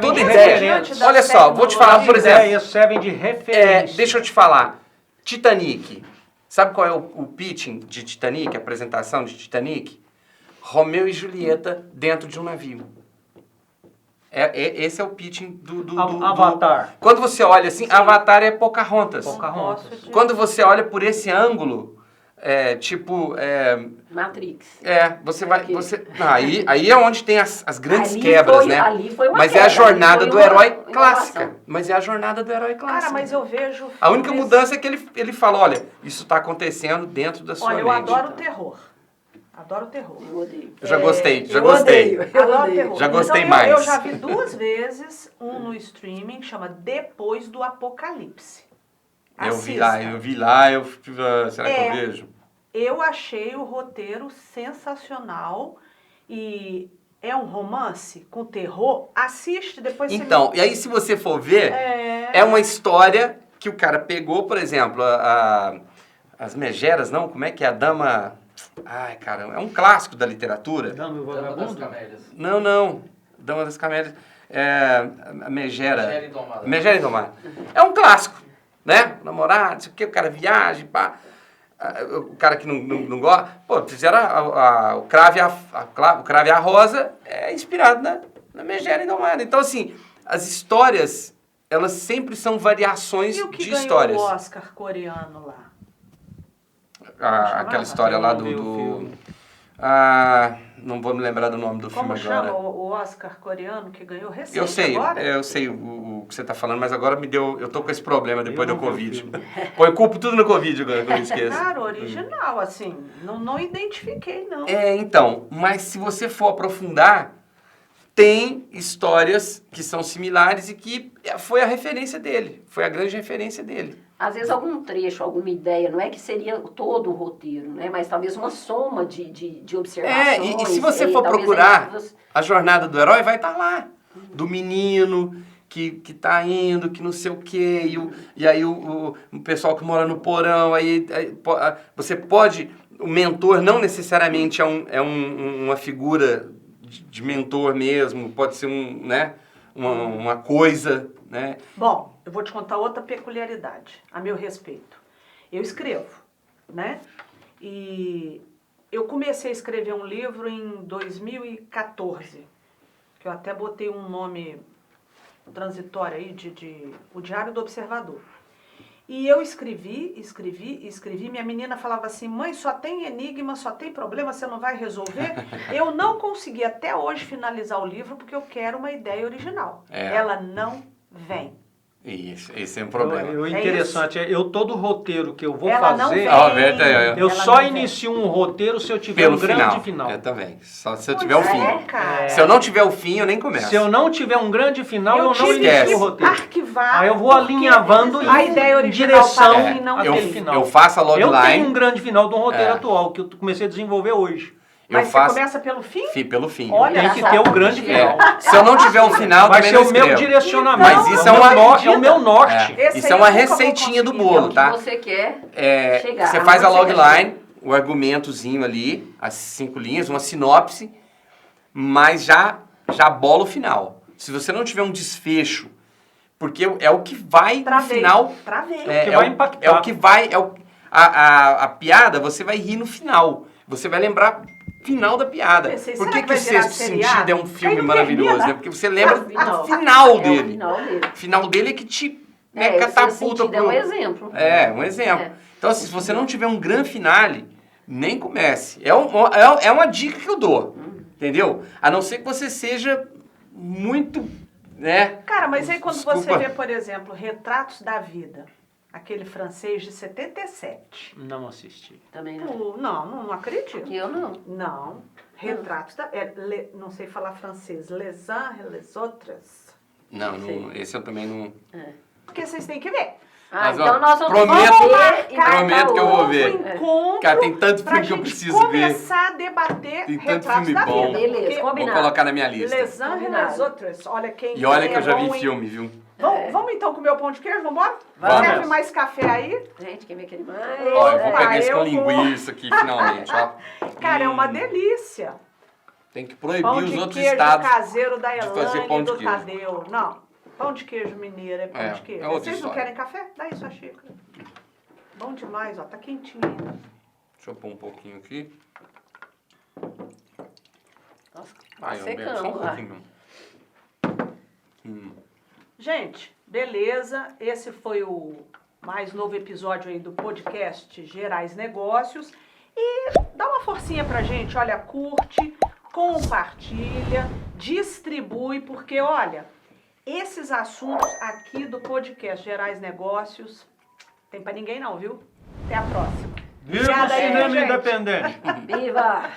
S3: Toda ideia.
S4: Olha só, vou te falar, por exemplo...
S3: Ideias servem de referência.
S4: Deixa eu te falar. Titanic. Sabe qual é o pitching de Titanic, a apresentação de Titanic? Romeu e Julieta dentro de um navio. Esse é o pitching do
S3: Avatar.
S4: Quando você olha assim, Avatar é Pocahontas.
S3: Pocahontas.
S4: Quando você olha por esse ângulo,
S2: Matrix.
S4: Você vai... Aí é onde tem as grandes quebras, né?
S2: Ali foi uma
S4: Mas
S2: quebra,
S4: é a jornada do herói clássica.
S2: inovação.
S4: Mas é a jornada do herói clássica.
S1: Cara, mas eu vejo...
S4: A única mudança é que ele fala, olha, isso tá acontecendo dentro da sua mente.
S1: Olha, eu adoro o terror. Adoro o terror.
S2: Eu odeio.
S4: Eu já gostei, já
S2: eu
S4: gostei.
S2: Odeio, eu
S1: Adoro
S2: odeio.
S1: terror.
S4: Já gostei
S1: então,
S4: mais.
S1: Eu já vi 2 vezes um no streaming, chama Depois do Apocalipse.
S4: Eu vi lá, será que eu vejo?
S1: Eu achei o roteiro sensacional e é um romance com terror. Assiste, depois
S4: Então, e aí se você for ver, é uma história que o cara pegou, por exemplo, as megeras, não? Como é que é? A dama... Ai, caramba, é um clássico da literatura.
S3: Dama e o Vagabundo?
S4: Dama das Camélias. Não. Dama das Camélias. A megera. Megera Indomada. É um clássico, né? Namorado, não sei o quê, o cara viaja, pá. O cara que não gosta... Pô, fizeram o Cravo e a Rosa inspirado na Megera Indomada. Então, assim, as histórias, elas sempre são variações de histórias.
S1: E o Oscar coreano lá?
S4: Aquela história lá do não vou me lembrar do nome do filme agora.
S1: Como chama o Oscar coreano que ganhou recente agora?
S4: Eu sei o que você está falando, mas agora eu tô com esse problema depois do Covid. Pô, eu culpo tudo no Covid agora, que eu esqueço.
S1: Cara, original, assim, não identifiquei, não.
S4: Então, mas se você for aprofundar, tem histórias que são similares e que foi a referência dele, foi a grande referência dele.
S2: Às vezes algum trecho, alguma ideia, não é que seria todo o roteiro, né? Mas talvez uma soma de observações.
S4: E se você for procurar, a jornada do herói vai estar lá. Do menino que tá indo, que não sei o quê, e aí o pessoal que mora no porão, aí você pode... O mentor não necessariamente é uma figura de mentor mesmo, pode ser uma coisa, né?
S1: Bom, eu vou te contar outra peculiaridade a meu respeito. Eu escrevo, né? E eu comecei a escrever um livro em 2014, que eu até botei um nome transitório aí de O Diário do Observador. E eu escrevi, minha menina falava assim, mãe, só tem enigma, só tem problema, você não vai resolver? Eu não consegui até hoje finalizar o livro porque eu quero uma ideia original. Ela não vem.
S4: Isso, esse é um problema.
S3: O interessante todo roteiro que eu vou
S1: ela
S3: fazer,
S1: eu
S3: só inicio um roteiro se eu tiver um grande final.
S4: Eu também, só se eu tiver o fim. Se eu não tiver o fim, eu nem começo.
S3: Se eu não tiver um grande final, eu não inicio o roteiro.
S1: Arquivar.
S3: Aí eu vou alinhavando
S1: a ideia original
S3: direção
S1: para não
S3: aquele final.
S4: Eu faço a logline.
S3: Eu tenho um grande final de um roteiro atual, que eu comecei a desenvolver hoje.
S1: Mas você começa pelo fim?
S4: Pelo fim.
S3: Olha, tem que ter o grande final.
S4: Se eu não tiver um final,
S3: vai
S4: também
S3: ser o meu direcionamento.
S4: Mas isso é o meu norte.
S1: Esse
S4: isso é uma receitinha do bolo, tá?
S2: O que você quer chegar.
S4: Você faz a logline, o argumentozinho ali, as 5 linhas, uma sinopse, mas já bola o final. Se você não tiver um desfecho, porque é o que vai no final...
S3: É o que vai impactar.
S4: É o que vai... A piada, você vai rir no final. Você vai lembrar... final da piada. Por que o Sexto Sentido é um filme maravilhoso? Né? Porque você lembra o final dele. O final dele é que te catapulta pro...
S2: É um exemplo.
S4: Um exemplo. Então, assim, se você não tiver um grande finale, nem comece. É uma dica que eu dou. Entendeu? A não ser que você seja muito... né?
S1: Cara, mas aí quando você vê, por exemplo, Retratos da Vida... Aquele francês de 77.
S3: Não assisti.
S2: Também não.
S1: Não acredito.
S2: Eu não.
S1: Não. Retratos da... não sei falar francês. Les uns et les autres.
S4: Não, esse eu também não...
S1: Porque vocês têm que ver.
S4: Mas,
S2: então nós vamos
S4: prometo que eu vou ver. Cara, tem tanto filme que eu preciso ver.
S1: Começar a debater
S4: tem tanto
S1: Retratos
S4: filme
S1: da
S4: bom.
S1: Vida.
S2: Beleza, combinado.
S4: Vou colocar na minha lista.
S1: Les uns et les autres. Olha quem...
S4: E olha que eu já vi filme, viu?
S1: Vamos então comer o pão de queijo? Vambora?
S4: Vamos.
S1: Serve mais café aí?
S2: Gente, quem me quer mais?
S4: Ó, eu vou pegar esse com linguiça aqui, finalmente, ó.
S1: Cara, é uma delícia.
S4: Tem que proibir
S1: pão
S4: os outros
S1: queijo
S4: estados
S1: caseiro da
S4: de fazer
S1: Elane
S4: pão
S1: e
S4: de
S1: do
S4: queijo.
S1: Tadeu. Não, pão de queijo mineiro é pão de queijo.
S4: É outra
S1: Vocês não
S4: história.
S1: querem café? Dá aí sua xícara. Bom demais, ó, tá quentinho ainda.
S4: Deixa eu pôr um pouquinho aqui.
S2: Nossa, tá secando.
S4: Só um pouquinho.
S1: Gente, beleza. Esse foi o mais novo episódio aí do podcast Gerais Negócios. E dá uma forcinha pra gente, olha, curte, compartilha, distribui, porque, olha, esses assuntos aqui do podcast Gerais Negócios tem pra ninguém não, viu? Até a próxima.
S3: Viva o cinema independente!
S2: Viva!